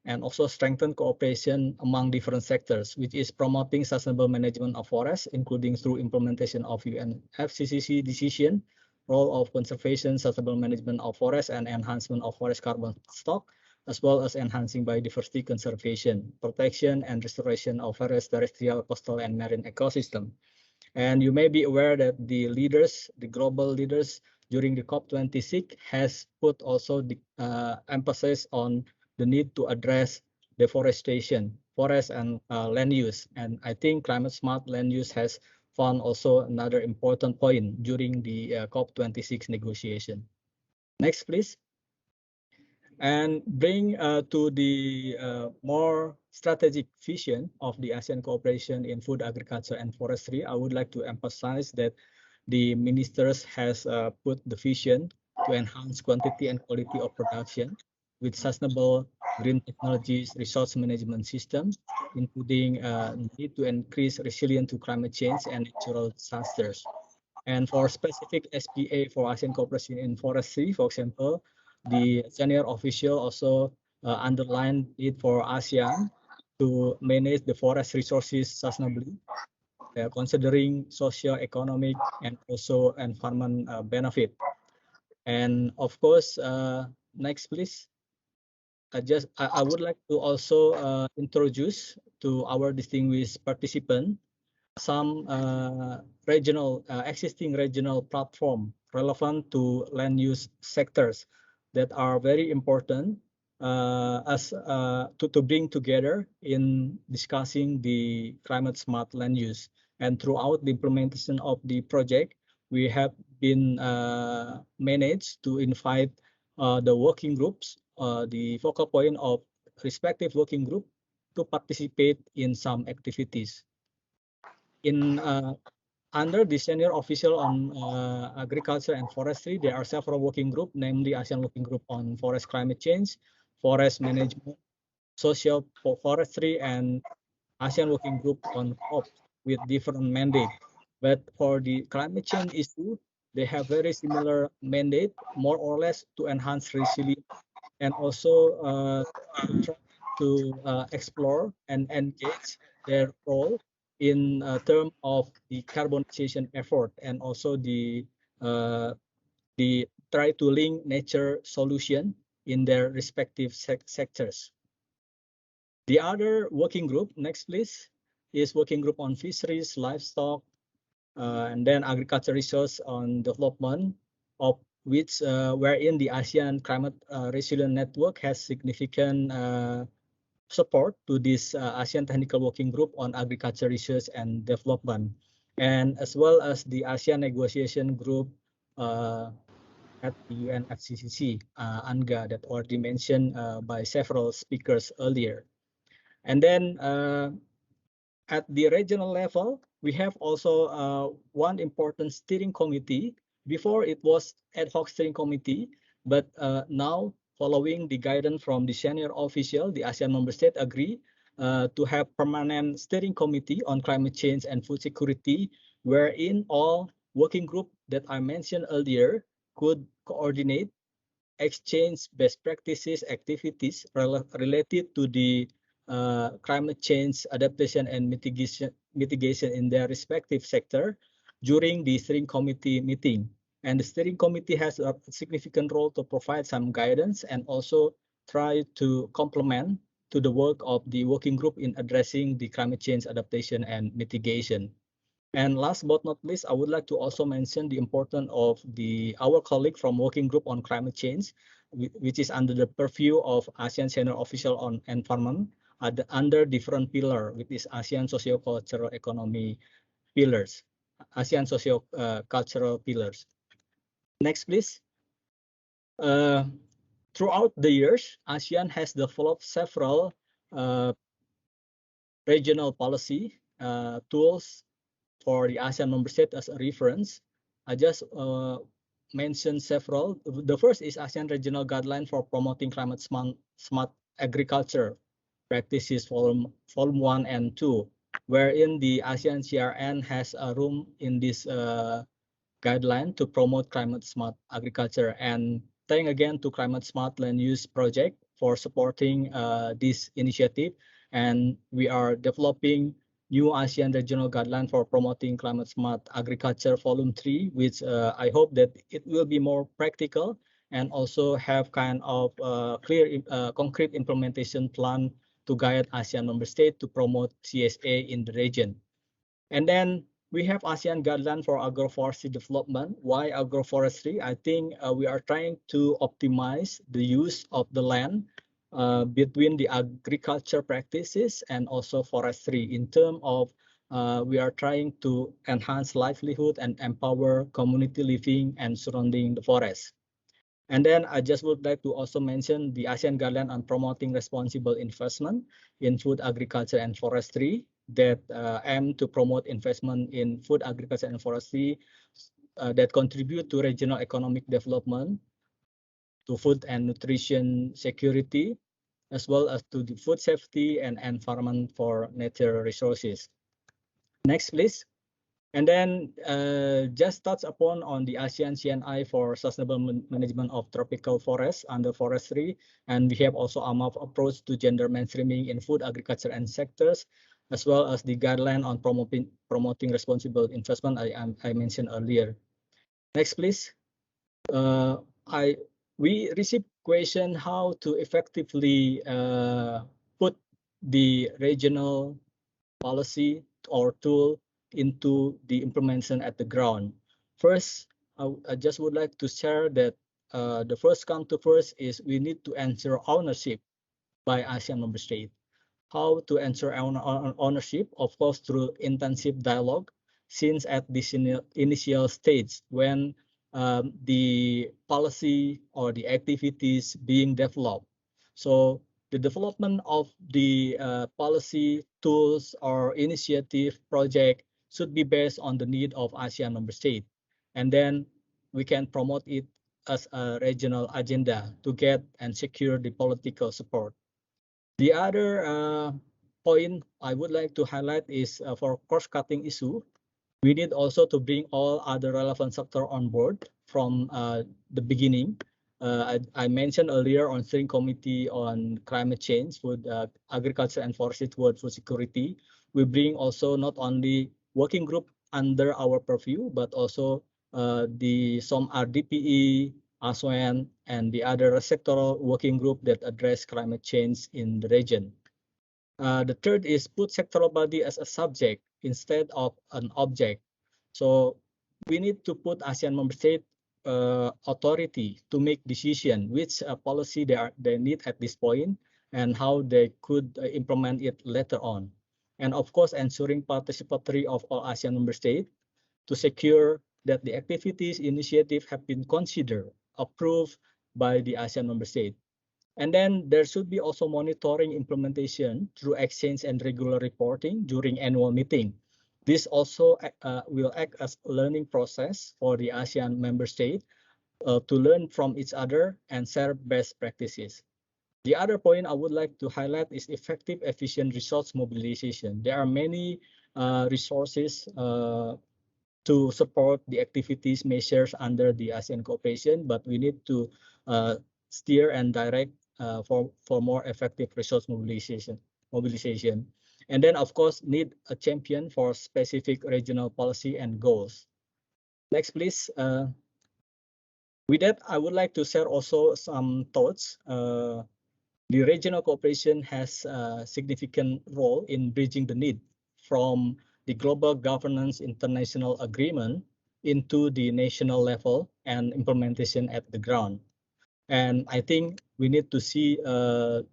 Speaker 6: and also strengthen cooperation among different sectors, which is promoting sustainable management of forests, including through implementation of UNFCCC decision, role of conservation, sustainable management of forests, and enhancement of forest carbon stock, as well as enhancing biodiversity conservation, protection, and restoration of forest, terrestrial, coastal, and marine ecosystem. And you may be aware that the leaders, the global leaders during the COP26 has put also the emphasis on the need to address deforestation, forest and land use. And I think climate smart land use has found also another important point during the COP26 negotiation. Next, please. And bring to the more strategic vision of the ASEAN cooperation in food, agriculture, and forestry, I would like to emphasize that the ministers has put the vision to enhance quantity and quality of production with sustainable green technologies, resource management system, including need to increase resilience to climate change and natural disasters. And for specific SPA for ASEAN cooperation in forestry, for example, the senior official also underlined it for ASEAN to manage the forest resources sustainably, considering socio-economic and also environment benefit. And of course, next please. I would like to also introduce to our distinguished participant some existing regional platform relevant to land use sectors that are very important to bring together in discussing the climate smart land use. And throughout the implementation of the project, we have been managed to invite the working groups, the focal point of respective working group to participate in some activities. In under the senior official on agriculture and forestry, there are several working groups, namely ASEAN Working Group on Forest Climate Change, Forest Management, Social Forestry, and ASEAN Working Group on COP with different mandate. But for the climate change issue, they have very similar mandate, more or less to enhance resilience and also try to explore and engage their role in terms of the carbonization effort and also the try to link nature solution in their respective sectors. The other working group, next please, is working group on fisheries, livestock, and then agriculture resource on development, of which wherein the ASEAN Climate Resilient Network has significant support to this ASEAN Technical Working Group on Agriculture Research and Development, and as well as the ASEAN Negotiation Group at the UNFCCC, ANGA, that already mentioned by several speakers earlier. And then at the regional level, we have also one important steering committee. Before it was ad hoc steering committee, but now following the guidance from the senior official, the ASEAN member state agree to have permanent steering committee on climate change and food security, wherein all working group that I mentioned earlier could coordinate, exchange best practices, activities related to the climate change adaptation and mitigation in their respective sector during the steering committee meeting. And the steering committee has a significant role to provide some guidance and also try to complement to the work of the working group in addressing the climate change adaptation and mitigation. And last but not least, I would like to also mention the importance of our colleague from Working Group on Climate Change, which is under the purview of ASEAN Senior Official on Environment, under different pillar, which is ASEAN Socio-Cultural Economy pillars. ASEAN socio-cultural pillars. Next, please. Throughout the years, ASEAN has developed several regional policy tools for the ASEAN member state as a reference. I just mentioned several. The first is ASEAN Regional Guideline for Promoting Climate Smart Agriculture Practices, Volume 1 and 2, wherein the ASEAN CRN has a room in this guideline to promote climate smart agriculture. And thank again to Climate Smart Land Use Project for supporting this initiative. And we are developing new ASEAN Regional Guideline for Promoting Climate Smart Agriculture, Volume 3, which I hope that it will be more practical and also have kind of clear, concrete implementation plan to guide ASEAN member state to promote CSA in the region. And then we have ASEAN Guideline for Agroforestry Development. Why agroforestry? I think we are trying to optimize the use of the land between the agriculture practices and also forestry in terms of we are trying to enhance livelihood and empower community living and surrounding the forest. And then I just would like to also mention the ASEAN Guideline on Promoting Responsible Investment in Food, Agriculture and Forestry that aim to promote investment in food, agriculture and forestry that contribute to regional economic development, to food and nutrition security, as well as to the food safety and environment for natural resources. Next, please. And then just touch upon on the ASEAN CNI for sustainable management of tropical forests under forestry. And we have also AMAF approach to gender mainstreaming in food, agriculture and sectors, as well as the guideline on promoting responsible investment I mentioned earlier. Next, please. We received question how to effectively put the regional policy or tool into the implementation at the ground. First, I just would like to share that the first come to first is we need to ensure ownership by ASEAN member state. How to ensure ownership? Of course, through intensive dialogue, since at this initial stage when the policy or the activities being developed. So the development of the policy tools or initiative project should be based on the need of ASEAN member state. And then we can promote it as a regional agenda to get and secure the political support. The other point I would like to highlight is for cross-cutting issue. We need also to bring all other relevant sectors on board from the beginning. I mentioned earlier on steering committee on climate change, food, agriculture and forestry toward food security. We bring also not only working group under our purview, but also some RDPE, Asean, and the other sectoral working group that address climate change in the region. The third is put sectoral body as a subject instead of an object. So we need to put ASEAN member state authority to make decision which policy they need at this point and how they could implement it later on. And of course, ensuring participatory of all ASEAN member states to secure that the activities initiative have been considered, approved by the ASEAN member state. And then there should be also monitoring implementation through exchange and regular reporting during annual meeting. This also will act as a learning process for the ASEAN member state to learn from each other and share best practices. The other point I would like to highlight is effective, efficient resource mobilization. There are many resources to support the activities measures under the ASEAN cooperation, but we need to steer and direct for more effective resource mobilization. And then, of course, need a champion for specific regional policy and goals. Next, please. With that, I would like to share also some thoughts. The regional cooperation has a significant role in bridging the need from the global governance international agreement into the national level and implementation at the ground. And I think we need to see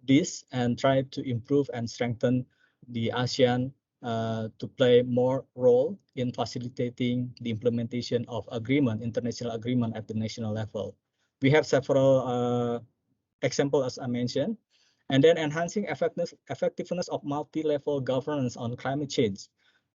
Speaker 6: this and try to improve and strengthen the ASEAN to play more role in facilitating the implementation of international agreement at the national level. We have several examples, as I mentioned, and then enhancing effectiveness of multi-level governance on climate change.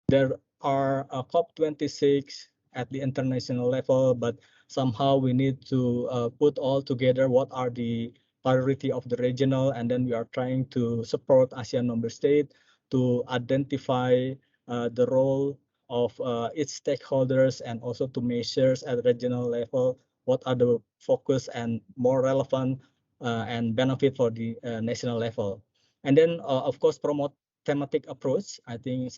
Speaker 6: There are COP26 at the international level, but somehow we need to put all together what are the priority of the regional, and then we are trying to support ASEAN member state to identify the role of its stakeholders and also to measures at regional level what are the focus and more relevant and benefit for the national level. And then, of course, promote thematic approach. I think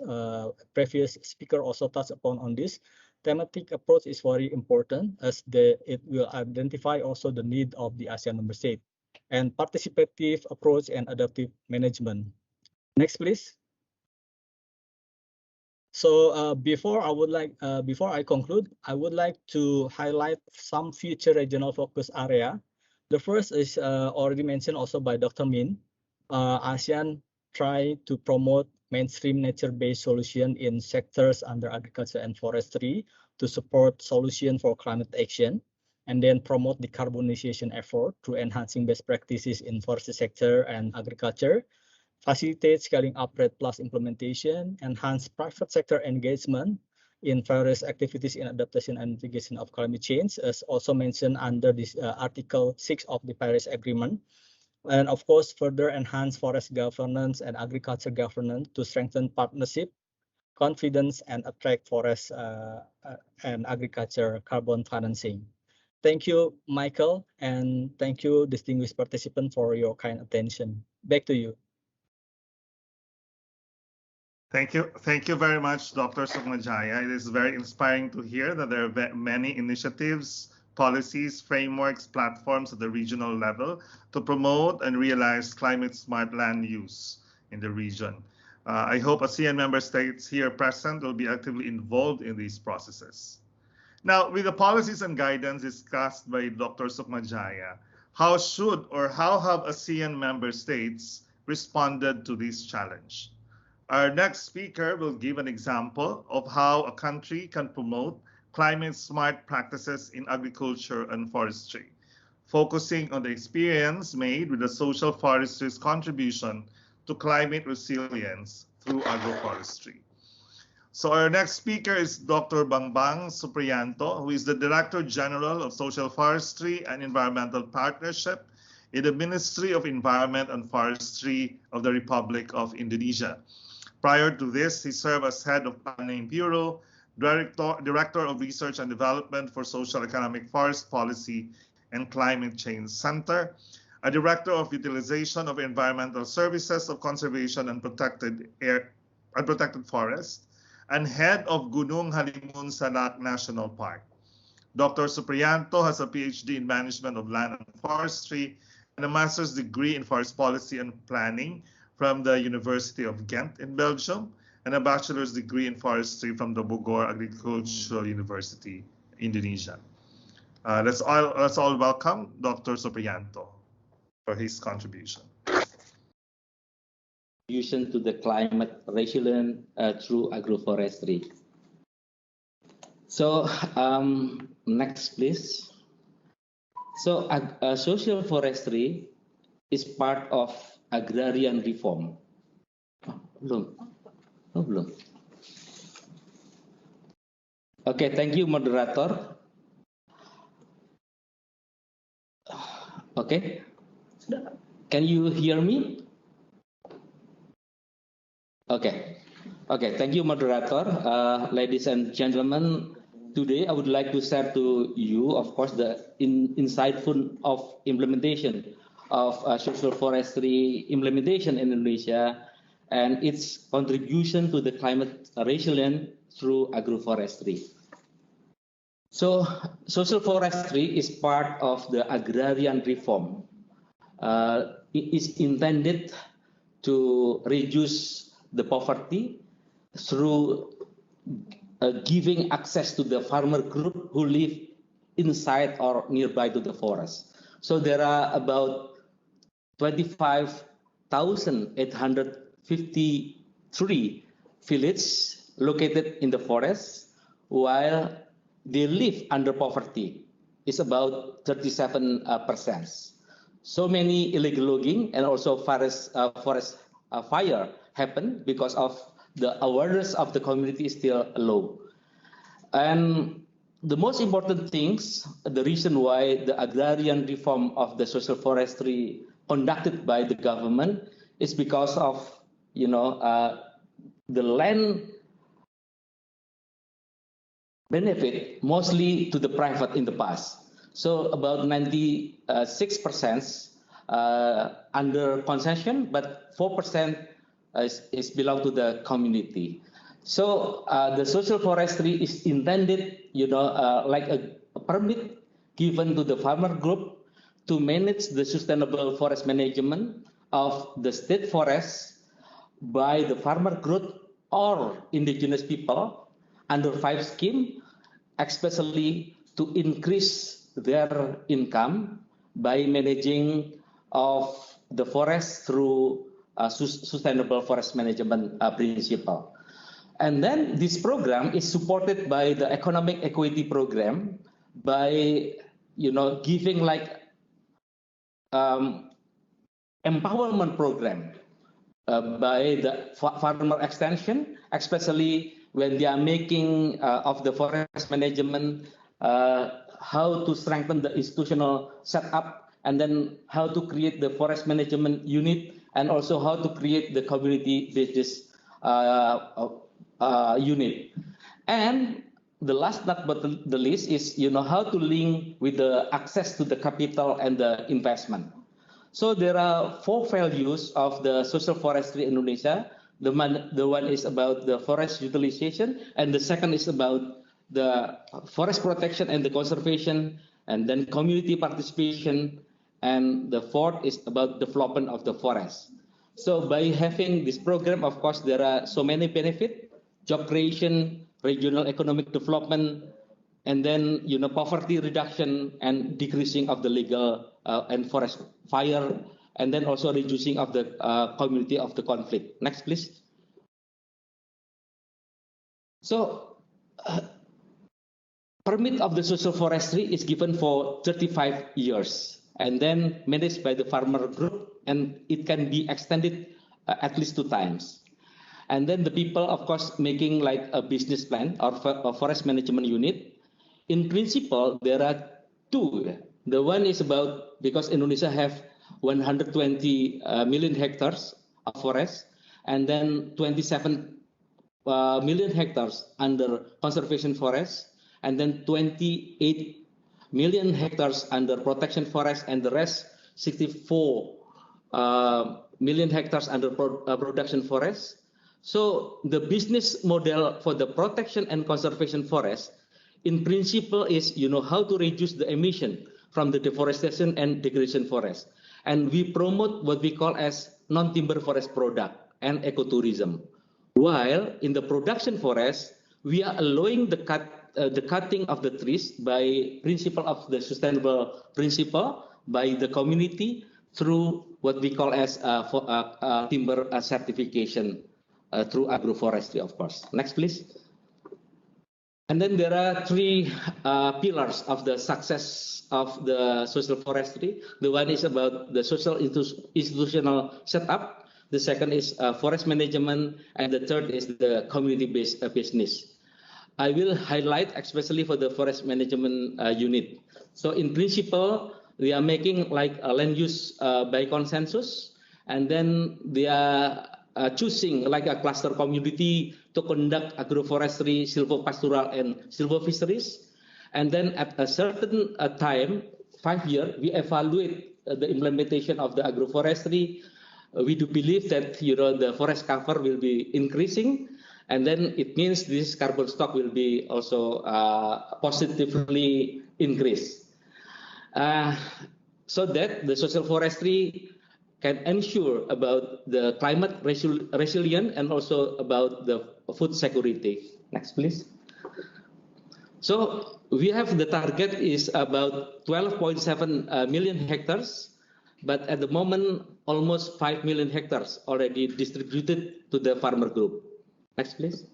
Speaker 6: previous speaker also touched upon on this. Thematic approach is very important as it will identify also the need of the ASEAN member state, and participative approach and adaptive management. Next, please. So before I conclude, I would like to highlight some future regional focus area. The first is already mentioned also by Dr. Min. ASEAN try to promote mainstream nature-based solution in sectors under agriculture and forestry to support solution for climate action, and then promote decarbonization effort through enhancing best practices in forestry sector and agriculture, facilitate scaling up REDD+ implementation, enhance private sector engagement in various activities in adaptation and mitigation of climate change, as also mentioned under this Article 6 of the Paris Agreement. And of course, further enhance forest governance and agriculture governance to strengthen partnership, confidence, and attract forest and agriculture carbon financing. Thank you, Michael, and thank you, distinguished participants, for your kind attention. Back to you.
Speaker 1: Thank you very much, Dr. Sukmajaya. It is very inspiring to hear that there are many initiatives, policies, frameworks, platforms at the regional level to promote and realize climate-smart land use in the region. I hope ASEAN member states here present will be actively involved in these processes. Now, with the policies and guidance discussed by Dr. Sukmajaya, how have ASEAN member states responded to this challenge? Our next speaker will give an example of how a country can promote climate-smart practices in agriculture and forestry, focusing on the experience made with the social forestry's contribution to climate resilience through agroforestry. So our next speaker is Dr. Bangbang Supriyanto, who is the Director General of Social Forestry and Environmental Partnership in the Ministry of Environment and Forestry of the Republic of Indonesia. Prior to this, he served as Head of Planning Bureau, Director of Research and Development for Social Economic Forest Policy and Climate Change Center, a Director of Utilization of Environmental Services of Conservation and Protected Forest, and Head of Gunung Halimun Salak National Park. Dr. Supriyanto has a PhD in Management of Land and Forestry and a master's degree in Forest Policy and Planning from the University of Ghent in Belgium, and a bachelor's degree in forestry from the Bogor Agricultural University, Indonesia. Let's all welcome Dr. Supriyanto for his contribution.
Speaker 7: Contribution to the climate resilience through agroforestry. So next, please. So social forestry is part of agrarian reform. Belum. Okay, thank you, moderator. Okay, can you hear me? Okay, thank you, moderator. Ladies and gentlemen, today I would like to share to you, of course, the insightful of implementation of social forestry implementation in Indonesia and its contribution to the climate resilience through agroforestry. So, social forestry is part of the agrarian reform. It is intended to reduce the poverty through giving access to the farmer group who live inside or nearby to the forest. So there are about 25,853 village located in the forest, while they live under poverty is about 37%. So many illegal logging and also forest fire happen because of the awareness of the community is still low. And the most important things, the reason why the agrarian reform of the social forestry conducted by the government is because of, the land benefit mostly to the private in the past. So about 96% under concession, but 4% is belong to the community. So the social forestry is intended, like a permit given to the farmer group to manage the sustainable forest management of the state forests by the farmer group or indigenous people under 5 scheme, especially to increase their income by managing of the forest through sustainable forest management principle. And then this program is supported by the economic equity program by, giving like empowerment program by the farmer extension, especially when they are making of the forest management, how to strengthen the institutional setup, and then how to create the forest management unit, and also how to create the community business unit. And the last but not the least is, how to link with the access to the capital and the investment. So there are 4 values of the social forestry in Indonesia. The one is about the forest utilization, and the second is about the forest protection and the conservation, and then community participation, and the fourth is about development of the forest. So by having this program, of course, there are so many benefits: job creation, regional economic development, and then poverty reduction and decreasing of the legal and forest fire, and then also reducing of the community of the conflict. Next, please. So permit of the social forestry is given for 35 years and then managed by the farmer group, and it can be extended at least 2 times. And then the people, of course, making like a business plan or a forest management unit. In principle, there are 2. The one is about, because Indonesia have 120 million hectares of forest, and then 27 million hectares under conservation forest, and then 28 million hectares under protection forest, and the rest 64 million hectares under production forest. So the business model for the protection and conservation forest in principle is, how to reduce the emission from the deforestation and degradation forest. And we promote what we call as non-timber forest product and ecotourism. While in the production forest, we are allowing the cutting of the trees by principle of the sustainable principle by the community through what we call as timber certification through agroforestry, of course. Next, please. And then there are 3 pillars of the success of the social forestry. The one is about the social institutional setup. The second is forest management, and the third is the community-based business. I will highlight especially for the forest management unit. So in principle, we are making like a land use by consensus, and then they are choosing like a cluster community to conduct agroforestry, silvopastoral, and silvofisheries. And then at a certain time, 5 years, we evaluate the implementation of the agroforestry. We do believe that the forest cover will be increasing, and then it means this carbon stock will be also positively increased, so that the social forestry can ensure about the climate resilience and also about the food security. Next, please. So we have the target is about 12.7 million hectares, but at the moment, almost 5 million hectares already distributed to the farmer group. Next, please.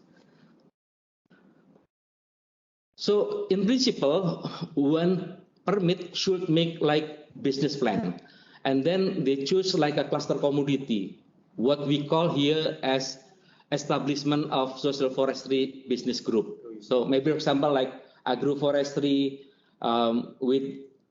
Speaker 7: So in principle, one permit should make like business plan, and then they choose like a cluster commodity, what we call here as establishment of social forestry business group. So maybe for example like agroforestry with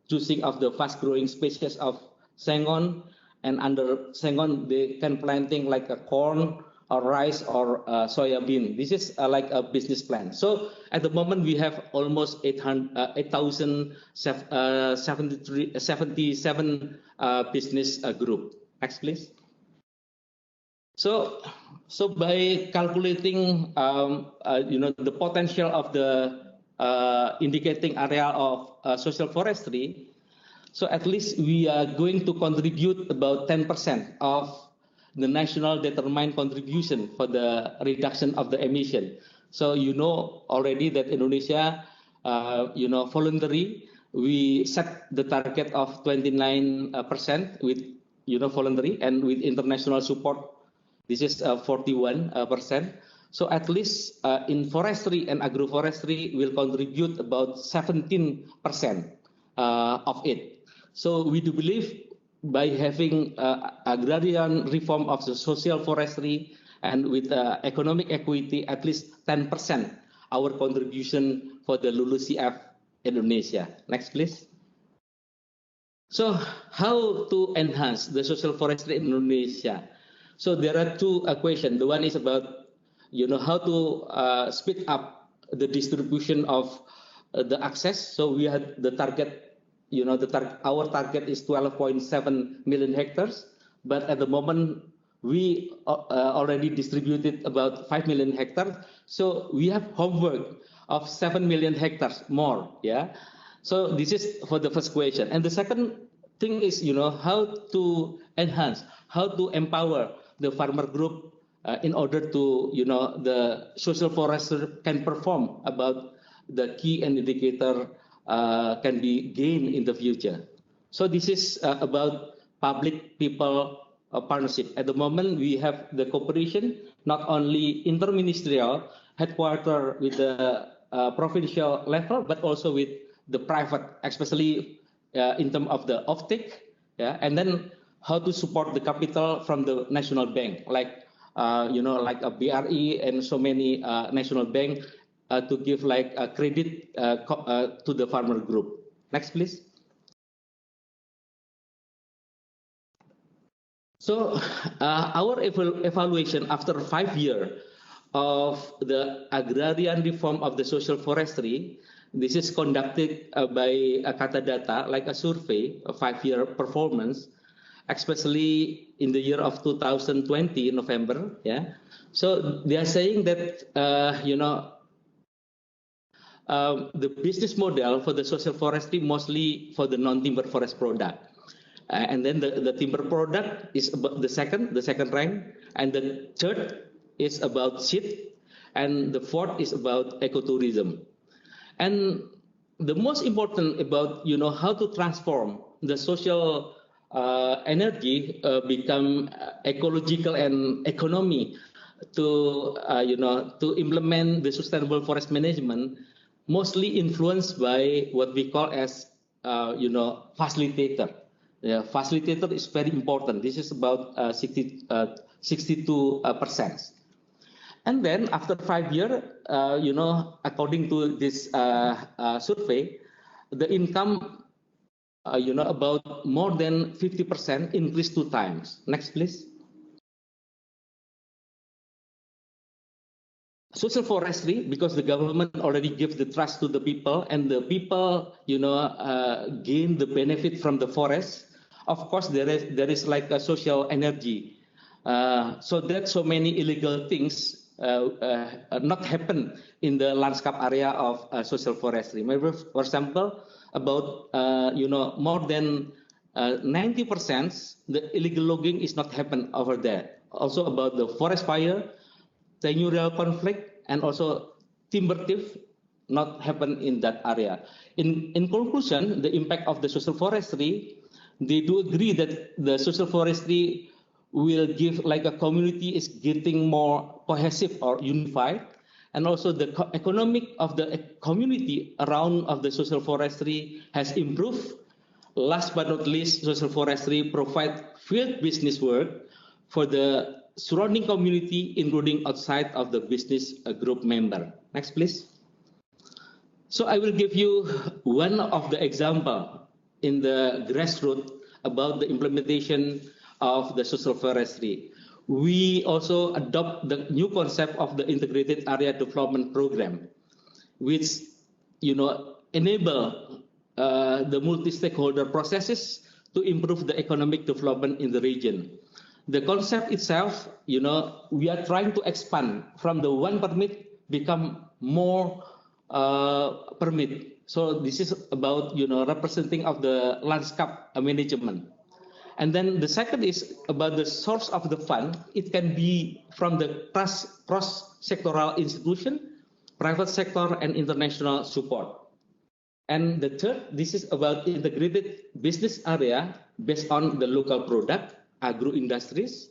Speaker 7: choosing of the fast growing species of sengon, and under sengon they can planting like a corn or rice or soybean. This is like a business plan. So at the moment we have almost 8,077 business group. Next, please. So by calculating, the potential of the indicating area of social forestry, so at least we are going to contribute about 10% of the national determined contribution for the reduction of the emission. So you know already that Indonesia, voluntary, we set the target of 29% with voluntary, and with international support, this is 41%. So at least in forestry and agroforestry will contribute about 17% of it. So we do believe by having agrarian reform of the social forestry and with economic equity, at least 10% our contribution for the LULUCF Indonesia. Next, please. So how to enhance the social forestry in Indonesia? So there are two questions. The one is about, how to speed up the distribution of the access. So we had the target. Our target is 12.7 million hectares, but at the moment we already distributed about 5 million hectares. So we have homework of 7 million hectares more. Yeah. So this is for the first question. And the second thing is, how to enhance, how to empower the farmer group in order to, the social forester can perform about the key and indicator can be gained in the future. So this is about public-people partnership. At the moment, we have the cooperation, not only interministerial, headquarter with the provincial level, but also with the private, especially in terms of the offtake, and then how to support the capital from the national bank, like like a BRE and so many national bank to give like a credit to the farmer group. Next, please. So our evaluation after 5 years of the agrarian reform of the social forestry, this is conducted by Kata Data, like a survey, a 5-year performance, especially in the year of 2020, November. Yeah. So they are saying that, the business model for the social forestry mostly for the non-timber forest product. And then the timber product is about the second rank, and the third is about seed, and the fourth is about ecotourism. And the most important about how to transform the social energy become ecological and economy to to implement the sustainable forest management, mostly influenced by what we call as facilitator. Yeah, facilitator is very important. This is about 62%. And then after 5 years, according to this survey, the income, about more than 50% increased 2 times. Next, please. Social forestry, because the government already gives the trust to the people, and the people, gain the benefit from the forest. Of course, there is like a social energy. So that so many illegal things not happen in the landscape area of social forestry. Maybe, for example, about more than 90% the illegal logging is not happen over there. Also about the forest fire, tenurial conflict, and also timber thief not happen in that area. In conclusion, the impact of the social forestry, they do agree that the social forestry will give like a community is getting more cohesive or unified, and also the economic of the community around of the social forestry has improved. Last but not least, social forestry provide field business work for the surrounding community, including outside of the business group member. Next, please. So I will give you one of the example in the grassroots about the implementation of the social forestry. We also adopt the new concept of the integrated area development program, which enable the multi-stakeholder processes to improve the economic development in the region. The concept itself, we are trying to expand from the one permit become more permit. So this is about representing of the landscape management. And then the second is about the source of the fund. It can be from the cross-sectoral institution, private sector, and international support. And the third, this is about integrated business area based on the local product, agro-industries,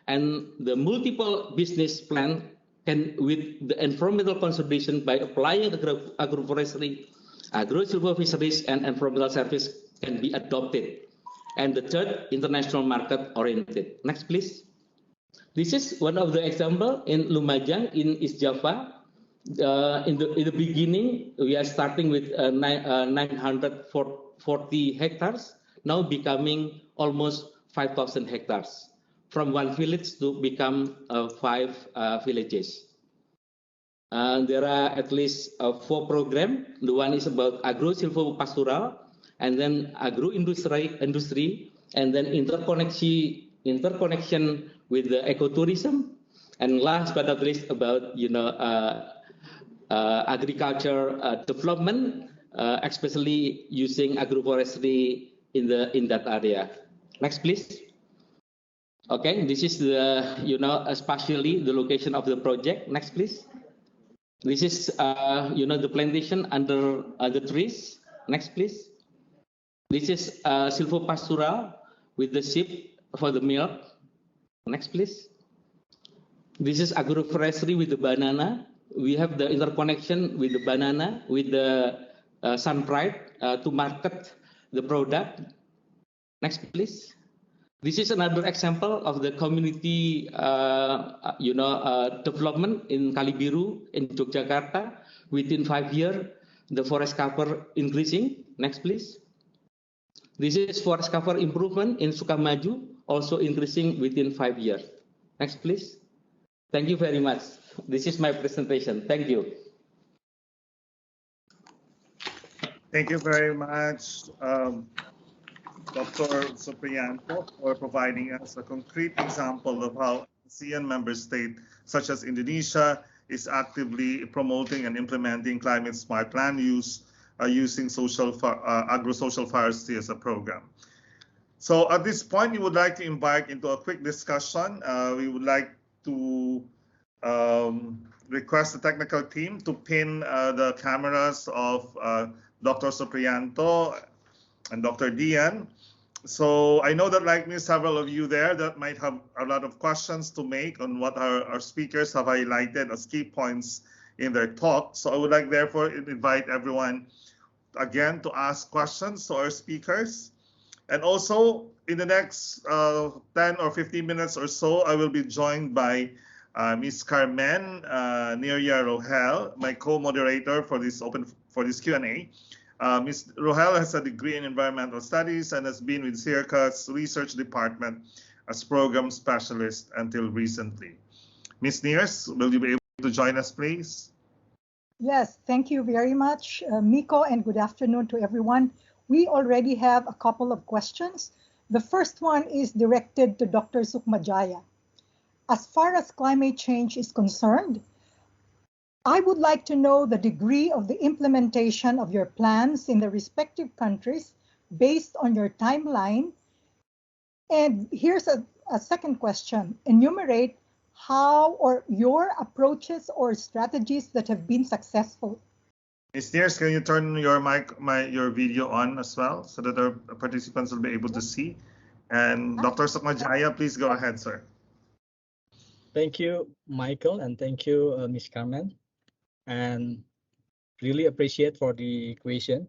Speaker 7: and the multiple business plan can with the environmental conservation by applying agroforestry, agro-silvophisheries, and environmental service can be adopted. And the third, international market oriented. Next, please. This is one of the example in Lumajang in East Java. In the beginning, we are starting with 940 hectares, now becoming almost 5,000 hectares, from one village to become 5 villages. There are at least 4 programs. The one is about agro-silvopastoral, and then agro-industry, and then interconnection with the ecotourism, and last but not least about agriculture development, especially using agroforestry in that area. Next, please. Okay, this is the spatially the location of the project. Next, please. This is the plantation under the trees. Next, please. This is silvopastoral with the sheep for the milk. Next, please. This is agroforestry with the banana. We have the interconnection with the banana, with the sun-dried to market the product. Next, please. This is another example of the community, development in Kalibiru in Yogyakarta. Within 5 years, the forest cover increasing. Next, please. This is forest cover improvement in Sukamaju, also increasing within 5 years. Next, please. Thank you very much. This is my presentation. Thank you.
Speaker 1: Thank you very much, Dr. Supriyanto, for providing us a concrete example of how ASEAN member state such as Indonesia is actively promoting and implementing climate smart land use using agro-social forestry as a program. So at this point, we would like to embark into a quick discussion. We would like to request the technical team to pin the cameras of Dr. Supriyanto and Dr. Dian. So I know that like me, several of you there that might have a lot of questions to make on what our speakers have highlighted as key points in their talk. So I would like therefore invite everyone again to ask questions to our speakers. And also in the next 10 or 15 minutes or so, I will be joined by Ms. Carmen Neria Rohel, my co-moderator for this Q&A. Ms. Rohel has a degree in environmental studies and has been with SEARCA's research department as program specialist until recently. Ms. Nears, will you be able to join us, please?
Speaker 8: Yes, thank you very much, Miko, and good afternoon to everyone. We already have a couple of questions. The first one is directed to Dr. Sukmajaya. As far as climate change is concerned, I would like to know the degree of the implementation of your plans in the respective countries based on your timeline. And here's a second question. Enumerate how or your approaches or strategies that have been successful.
Speaker 1: Ms. Nears, can you turn your video on as well so that our participants will be able to see? And Dr. Sukmajaya, please go ahead, sir.
Speaker 6: Thank you, Michael, and thank you, Ms. Carmen. And really appreciate for the question.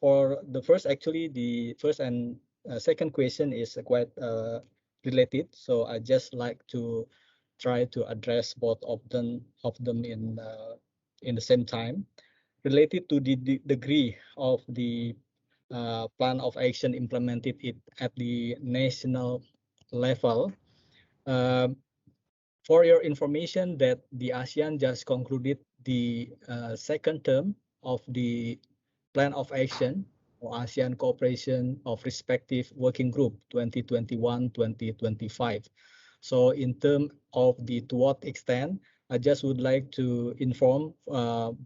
Speaker 6: For the first, actually, the first and second question is quite related. So I just like to try to address both of them in the same time. Related to the degree of the plan of action implemented at the national level. For your information, that the ASEAN just concluded the second term of the plan of action or ASEAN cooperation of respective working group 2021-2025. So in terms of to what extent, I just would like to inform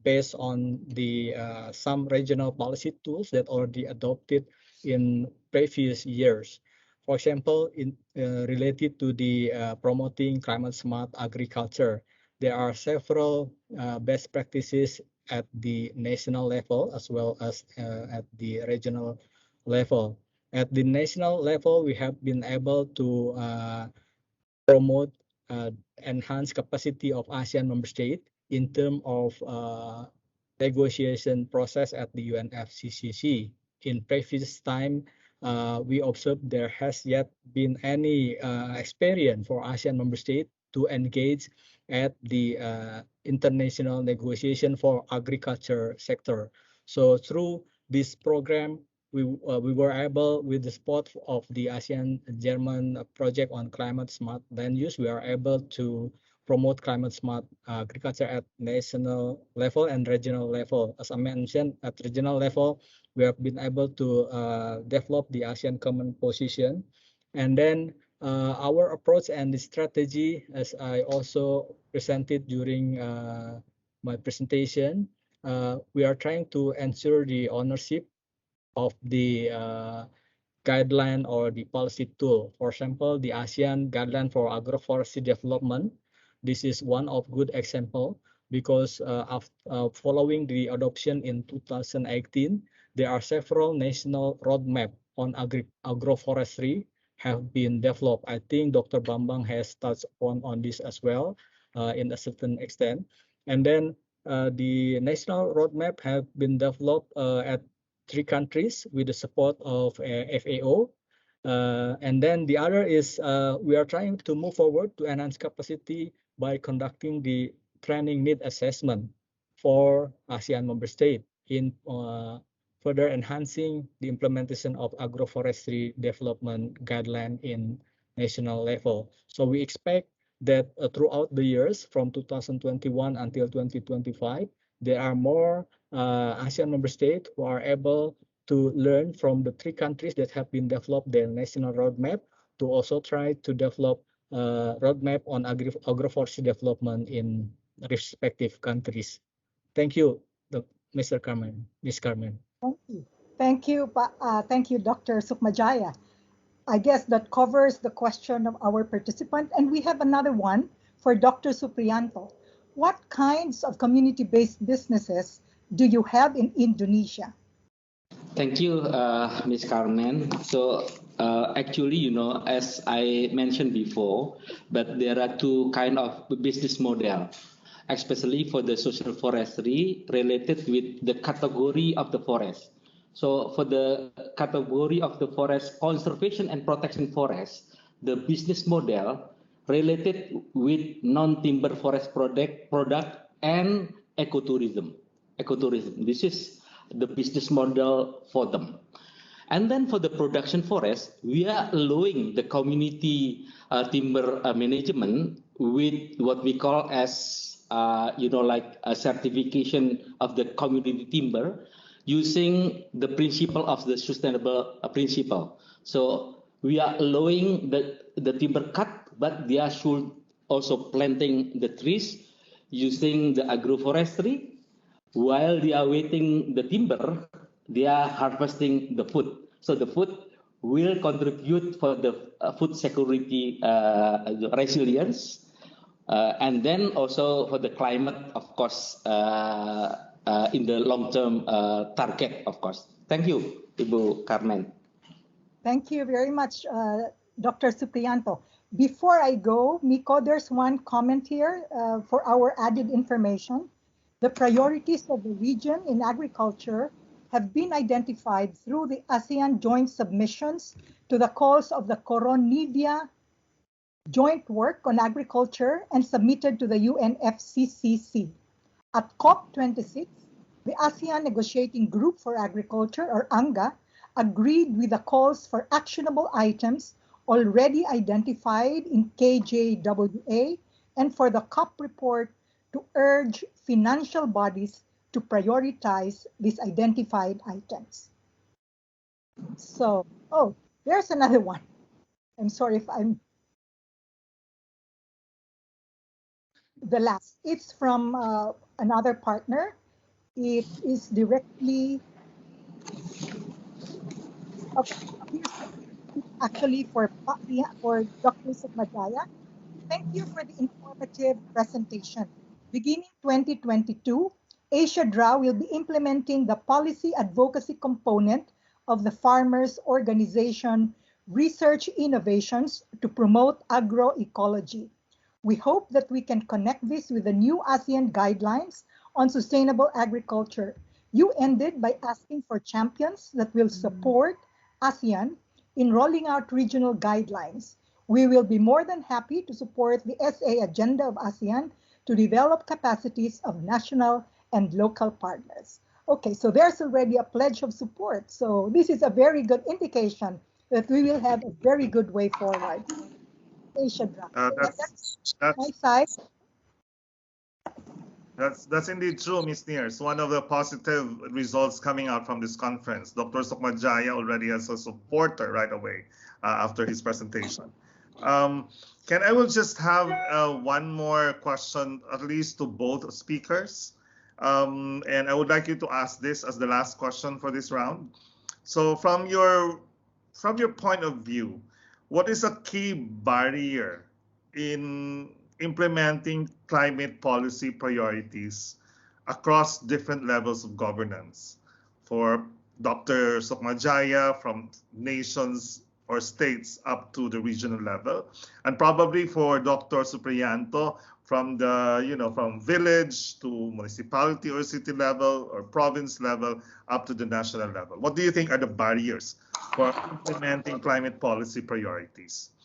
Speaker 6: based on the some regional policy tools that already adopted in previous years. For example, related to the promoting climate smart agriculture, there are several best practices at the national level as well as at the regional level. At the national level, we have been able to promote enhanced capacity of ASEAN member state in terms of negotiation process at the UNFCCC. In previous time, we observed there has yet been any experience for ASEAN member state to engage at the international negotiation for agriculture sector. So through this program, we were able, with the support of the ASEAN German project on climate smart land use, we are able to promote climate smart agriculture at national level and regional level. As I mentioned, at regional level, we have been able to develop the ASEAN common position. And then our approach and the strategy, as I also presented during my presentation, we are trying to ensure the ownership of the guideline or the policy tool. For example, the ASEAN Guideline for Agroforestry Development. This is one of good example because following the adoption in 2018, there are several national roadmap on agroforestry have been developed. I think Dr. Bambang has touched on this as well in a certain extent. And then the national roadmap have been developed at 3 countries with the support of FAO. And then the other is we are trying to move forward to enhance capacity by conducting the training need assessment for ASEAN member state in further enhancing the implementation of agroforestry development guideline in national level. So we expect that throughout the years from 2021 until 2025, there are more ASEAN member states who are able to learn from the 3 countries that have been developed their national roadmap to also try to develop roadmap on agroforestry development in respective countries. Thank you, Mr. Carmen, Ms. Carmen.
Speaker 8: Thank you, Dr. Sukmajaya. I guess that covers the question of our participant. And we have another one for Dr. Supriyanto. What kinds of community-based businesses do you have in Indonesia?
Speaker 7: Thank you, Ms. Carmen. So actually, as I mentioned before, but there are 2 kind of business model, especially for the social forestry related with the category of the forest. So for the category of the forest, conservation and protection forest, the business model related with non-timber forest product and ecotourism. This is the business model for them. And then for the production forest, we are allowing the community timber management with what we call as, like a certification of the community timber using the principle of the sustainable principle. So we are allowing the timber cut, but they are should also planting the trees using the agroforestry. While they are waiting the timber, they are harvesting the food. So the food will contribute for the food security resilience, and then also for the climate, of course, in the long-term target, of course. Thank you, Ibu Carmen.
Speaker 8: Thank you very much, Dr. Supriyanto. Before I go, Miko, there's one comment here for our added information. The priorities of the region in agriculture have been identified through the ASEAN joint submissions to the calls of the Coronidia joint work on agriculture and submitted to the UNFCCC. At COP26, the ASEAN Negotiating Group for Agriculture, or ANGA, agreed with the calls for actionable items already identified in KJWA and for the COP report to urge financial bodies to prioritize these identified items. So, oh, there's another one. I'm sorry if I'm the last. It's from another partner. It is directly actually for Dr. Sukmajaya. Thank you for the informative presentation. Beginning 2022, Asia DRA will be implementing the policy advocacy component of the farmers' organization Research Innovations to promote agroecology. We hope that we can connect this with the new ASEAN guidelines on sustainable agriculture. You ended by asking for champions that will support ASEAN in rolling out regional guidelines. We will be more than happy to support the SA agenda of ASEAN to develop capacities of national and local partners. Okay, so there's already a pledge of support. So this is a very good indication that we will have a very good way forward. Asia DRA. That's my side.
Speaker 1: That's indeed true, Ms. Neers. One of the positive results coming out from this conference. Dr. Sukmajaya already has a supporter right away after his presentation. I will just have one more question, at least to both speakers. And I would like you to ask this as the last question for this round. So from your point of view, what is a key barrier in implementing climate policy priorities across different levels of governance? For Dr. Sukmajaya, from nations or states up to the regional level, and probably for Dr. Supriyanto, from from village to municipality or city level or province level up to the national level. What do you think are the barriers for implementing climate policy priorities?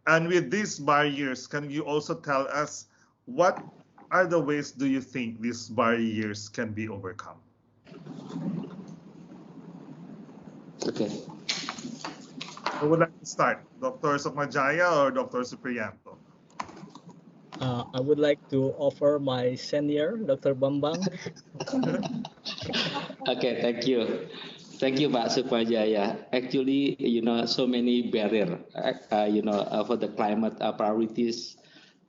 Speaker 1: And with these barriers, can you also tell us what are the ways do you think these barriers can be overcome?
Speaker 7: Okay.
Speaker 1: Who would like to start? Dr. Sukmajaya or Dr. Supriyanto?
Speaker 6: I would like to offer my senior, Dr. Bambang.
Speaker 7: Okay, thank you. Thank you, Pak Sukmajaya. Actually, so many barriers, for the climate priorities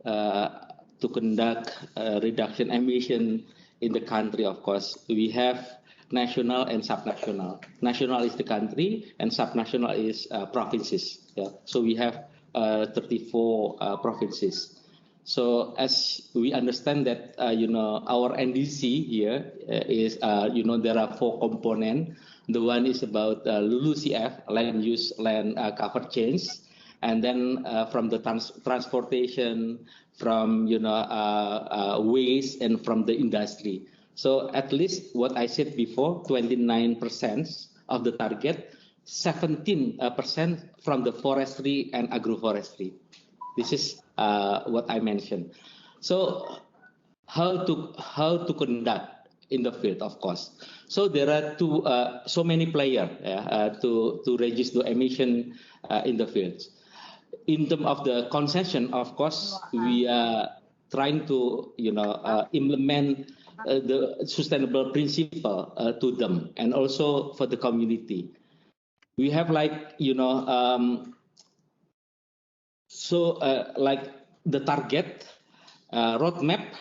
Speaker 7: to conduct reduction emission in the country. Of course, we have national and subnational. National is the country, and subnational is provinces. Yeah. So we have 34 provinces. So as we understand that, our NDC here is, there are 4 components. The one is about LULUCF, land use, land cover change, and then from the transportation, from waste, and from the industry. So at least what I said before, 29% of the target, 17% from the forestry and agroforestry. This is what I mentioned. So how to conduct in the field, of course. So there are so many players to reduce the emission in the fields. In terms of the concession, of course, we are trying to implement the sustainable principle to them, and also for the community. We have like the target, roadmap,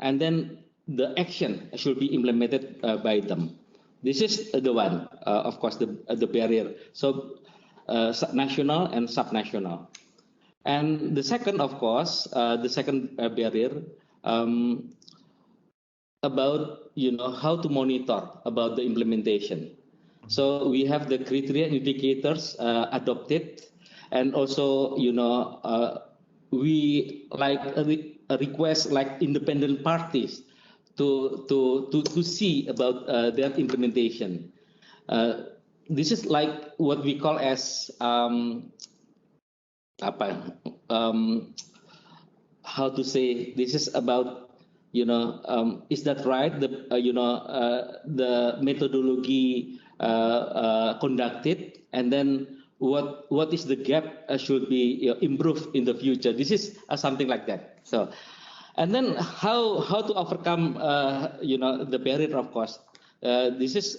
Speaker 7: and then the action should be implemented by them. This is the one, of course, the barrier. So national and subnational. And the second, of course, the second barrier about how to monitor about the implementation. So we have the criteria indicators adopted, and also we like a request like independent parties to see about their implementation. This is like what we call as how to say, this is about is that right, the methodology conducted, and then what is the gap should be improved in the future. This is something like that. So, and then how to overcome the barrier of cost. This is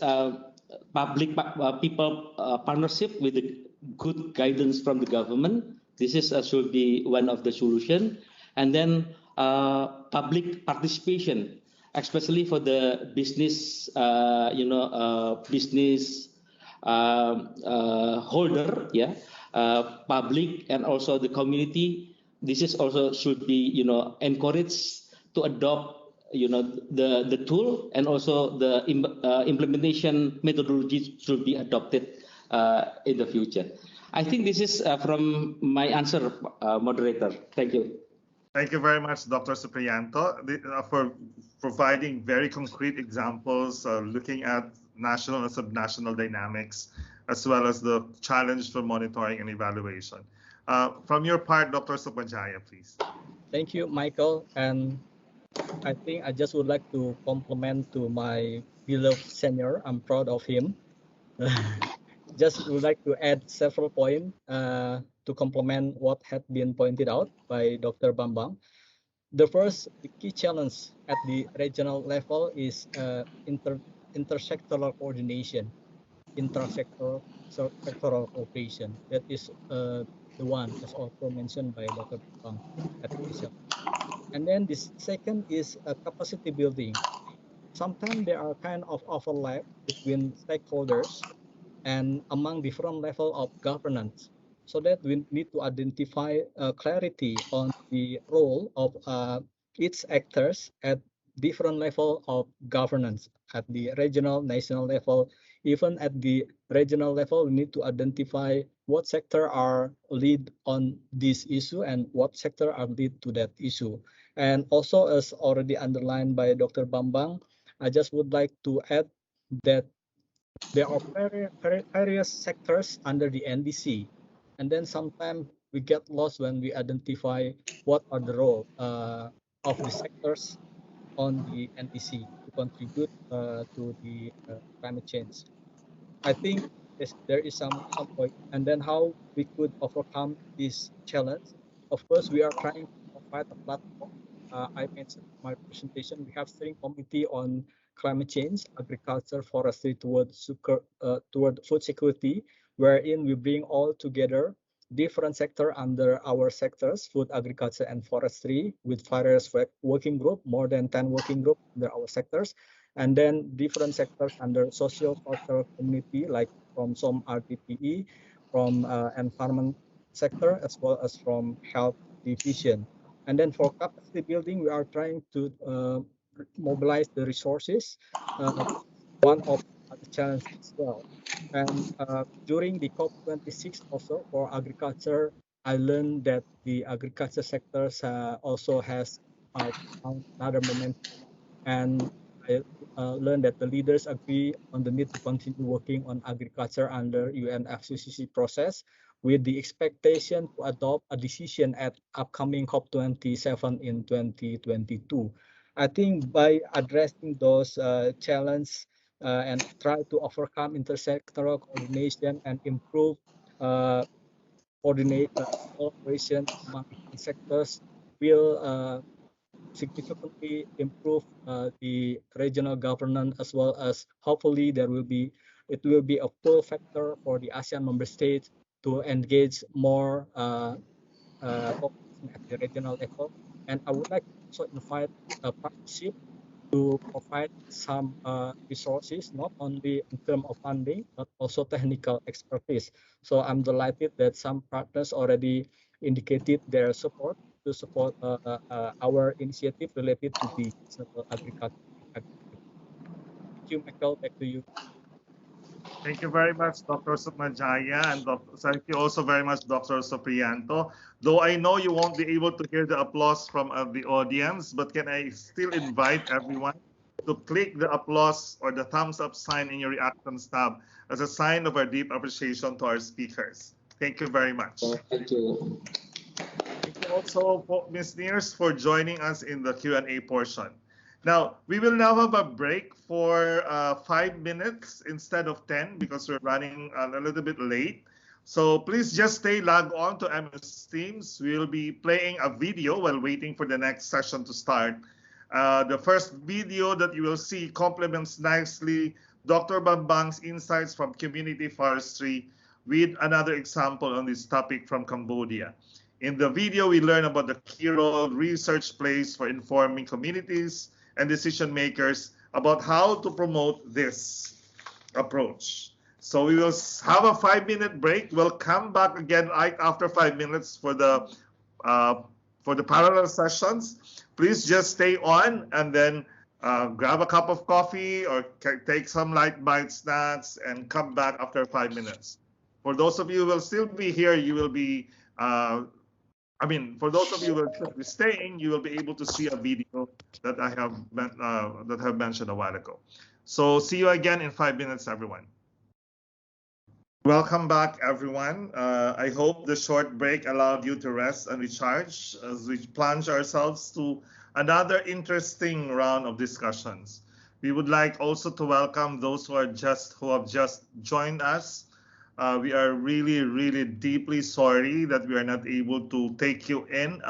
Speaker 7: public people partnership with the good guidance from the government. This is should be one of the solution. And then public participation, especially for the business business holder, public and also the community. This is also should be encouraged to adopt the tool, and also the implementation methodology should be adopted in the future. I think this is from my answer, moderator. Thank you.
Speaker 1: Thank you very much, Dr. Supriyanto, for providing very concrete examples, looking at national and subnational dynamics, as well as the challenge for monitoring and evaluation. From your part, Dr. Sukmajaya, please.
Speaker 6: Thank you, Michael. And I think I just would like to compliment to my beloved senior. I'm proud of him. Just would like to add several points to complement what had been pointed out by Dr. Bambang. The first, the key challenge at the regional level is intersectoral coordination, intersectoral cooperation. That is the one, as also mentioned by Dr. Bambang at CSLU. And then the second is capacity building. Sometimes there are kind of overlap between stakeholders and among different level of governance, so that we need to identify clarity on the role of each actors at different level of governance, at the regional, national level. Even at the regional level, we need to identify what sector are lead on this issue and what sector are lead to that issue. And also, as already underlined by Dr. Bambang, I just would like to add that there are various sectors under the NDC, and then sometimes we get lost when we identify what are the role of the sectors on the NDC to contribute to the climate change. I think there is some point, and then how we could overcome this challenge. Of course, we are trying to provide a platform. I mentioned in my presentation, we have steering committee on climate change, agriculture, forestry toward food security, wherein we bring all together different sector under our sectors, food, agriculture, and forestry, with various working group, more than 10 working group under our sectors, and then different sectors under social cultural community, like from some RTPE, from environment sector, as well as from health division. And then for capacity building, we are trying to mobilize the resources, one of the challenges as well. And during the COP26 also for agriculture, I learned that the agriculture sectors also has another momentum, and I learned that the leaders agree on the need to continue working on agriculture under UNFCCC process, with the expectation to adopt a decision at upcoming COP27 in 2022. I think by addressing those challenges and try to overcome intersectoral coordination and improve cooperation among different sectors will significantly improve the regional governance, as well as hopefully it will be a pull factor for the ASEAN member states to engage more cooperation at the regional level. And I would like to also invite a partnership to provide some resources, not only in terms of funding, but also technical expertise. So I'm delighted that some partners already indicated their support to support our initiative related to the sustainable agriculture. Thank you, Michael. Back to you.
Speaker 1: Thank you very much, Dr. Sukmajaya, and thank you also very much, Dr. Supriyanto. Though I know you won't be able to hear the applause from the audience, but can I still invite everyone to click the applause or the thumbs up sign in your reactions tab as a sign of our deep appreciation to our speakers. Thank you very much.
Speaker 7: Thank you.
Speaker 1: Thank you also, Ms. Nears, for joining us in the Q&A portion. Now, we will now have a break for 5 minutes instead of 10 because we're running a little bit late. So please just stay logged on to MS Teams. We'll be playing a video while waiting for the next session to start. The first video that you will see complements nicely Dr. Bambang's insights from community forestry with another example on this topic from Cambodia. In the video, we learn about the key role research plays for informing communities and decision makers about how to promote this approach. So we will have a 5-minute break. We'll come back again right after 5 minutes for the parallel sessions. Please just stay on and then grab a cup of coffee or take some light bite snacks and come back after 5 minutes. For those of you who will still be here, you will be for those of you who will be staying, you will be able to see a video that I have mentioned a while ago. So see you again in 5 minutes, everyone. Welcome back, everyone. I hope the short break allowed you to rest and recharge as we plunge ourselves to another interesting round of discussions. We would like also to welcome those who have just joined us. We are really, really deeply sorry that we are not able to take you in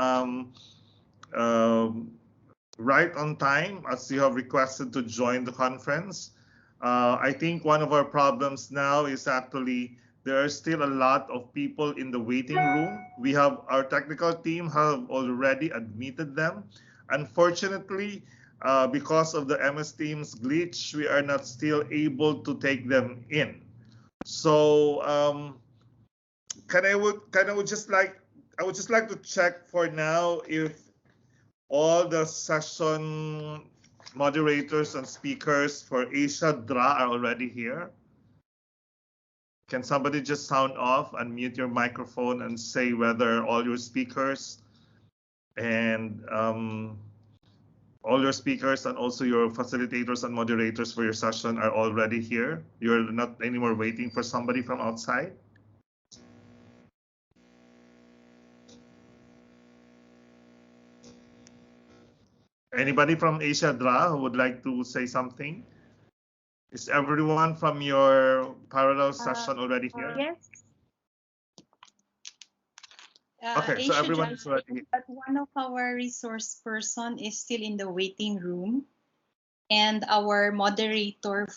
Speaker 1: right on time as you have requested to join the conference. I think one of our problems now is actually there are still a lot of people in the waiting room. We have our technical team have already admitted them. Unfortunately, because of the MS Teams glitch, we are not still able to take them in. So I would just like to check for now if all the session moderators and speakers for Asia DRA are already here. Can somebody just sound off, unmute your microphone, and say whether all your speakers and also your facilitators and moderators for your session are already here? You're not anymore waiting for somebody from outside? Anybody from Asia DRA who would like to say something? Is everyone from your parallel session already here?
Speaker 9: Yes.
Speaker 1: Okay, so everyone is already here.
Speaker 9: But one of our resource person is still in the waiting room, and our moderator,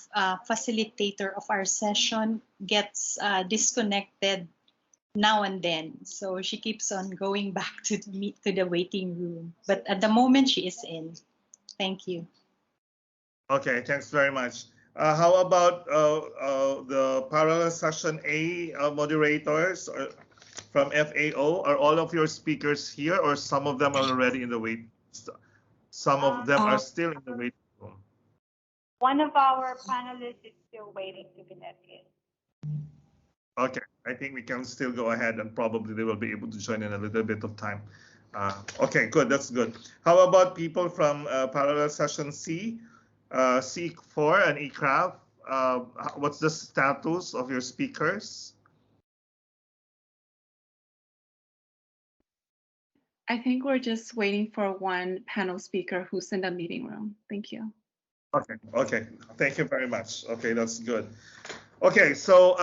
Speaker 9: facilitator of our session gets disconnected now and then. So she keeps on going back to the waiting room. But at the moment, she is in. Thank you. Okay,
Speaker 1: thanks very much. How about the parallel session A moderators from FAO? Are all of your speakers here, or some of them are already in the wait? Some of them are still in the waiting room.
Speaker 10: One of our panelists is still waiting to be let in.
Speaker 1: Okay, I think we can still go ahead, and probably they will be able to join in a little bit of time. Okay, good. That's good. How about people from parallel session C? C4 and ECRAF, what's the status of your speakers?
Speaker 11: I think we're just waiting for one panel speaker who's in the meeting room. Thank you.
Speaker 1: Okay. Thank you very much. Okay, that's good. Okay, so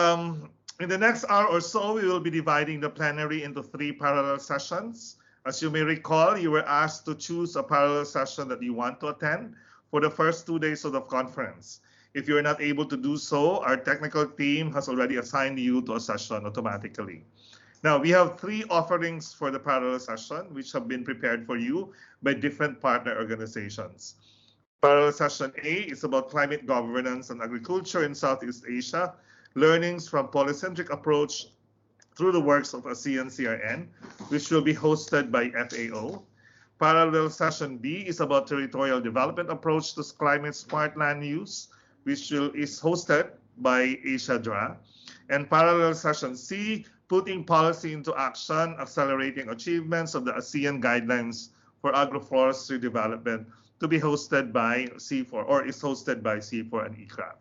Speaker 1: in the next hour or so, we will be dividing the plenary into 3 parallel sessions. As you may recall, you were asked to choose a parallel session that you want to attend for the first 2 days of the conference. If you're not able to do so, our technical team has already assigned you to a session automatically. Now, we have 3 offerings for the parallel session, which have been prepared for you by different partner organizations. Parallel session A is about climate governance and agriculture in Southeast Asia, learnings from polycentric approach through the works of Asean CRN, which will be hosted by FAO. Parallel session B is about territorial development approach to climate smart land use, which is hosted by Asia. And parallel session C, putting policy into action, accelerating achievements of the ASEAN guidelines for agroforestry development, to be hosted by C4, or is hosted by C4 and ICRAF.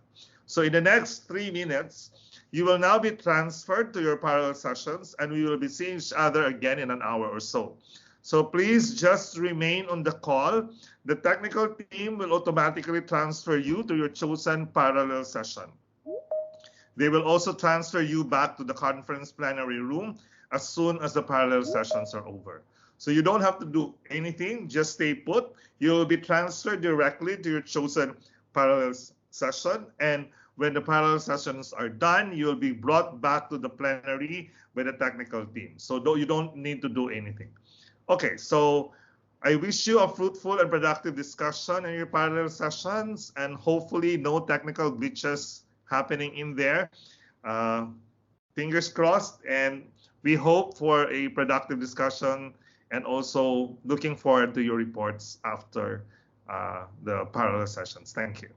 Speaker 1: So in the next 3 minutes, you will now be transferred to your parallel sessions, and we will be seeing each other again in an hour or so. So please just remain on the call. The technical team will automatically transfer you to your chosen parallel session. They will also transfer you back to the conference plenary room as soon as the parallel sessions are over. So you don't have to do anything, just stay put. You will be transferred directly to your chosen parallel session, and when the parallel sessions are done, you will be brought back to the plenary by the technical team. So you don't need to do anything. Okay, so I wish you a fruitful and productive discussion in your parallel sessions, and hopefully no technical glitches happening in there. Fingers crossed, and we hope for a productive discussion, and also looking forward to your reports after the parallel sessions. Thank you.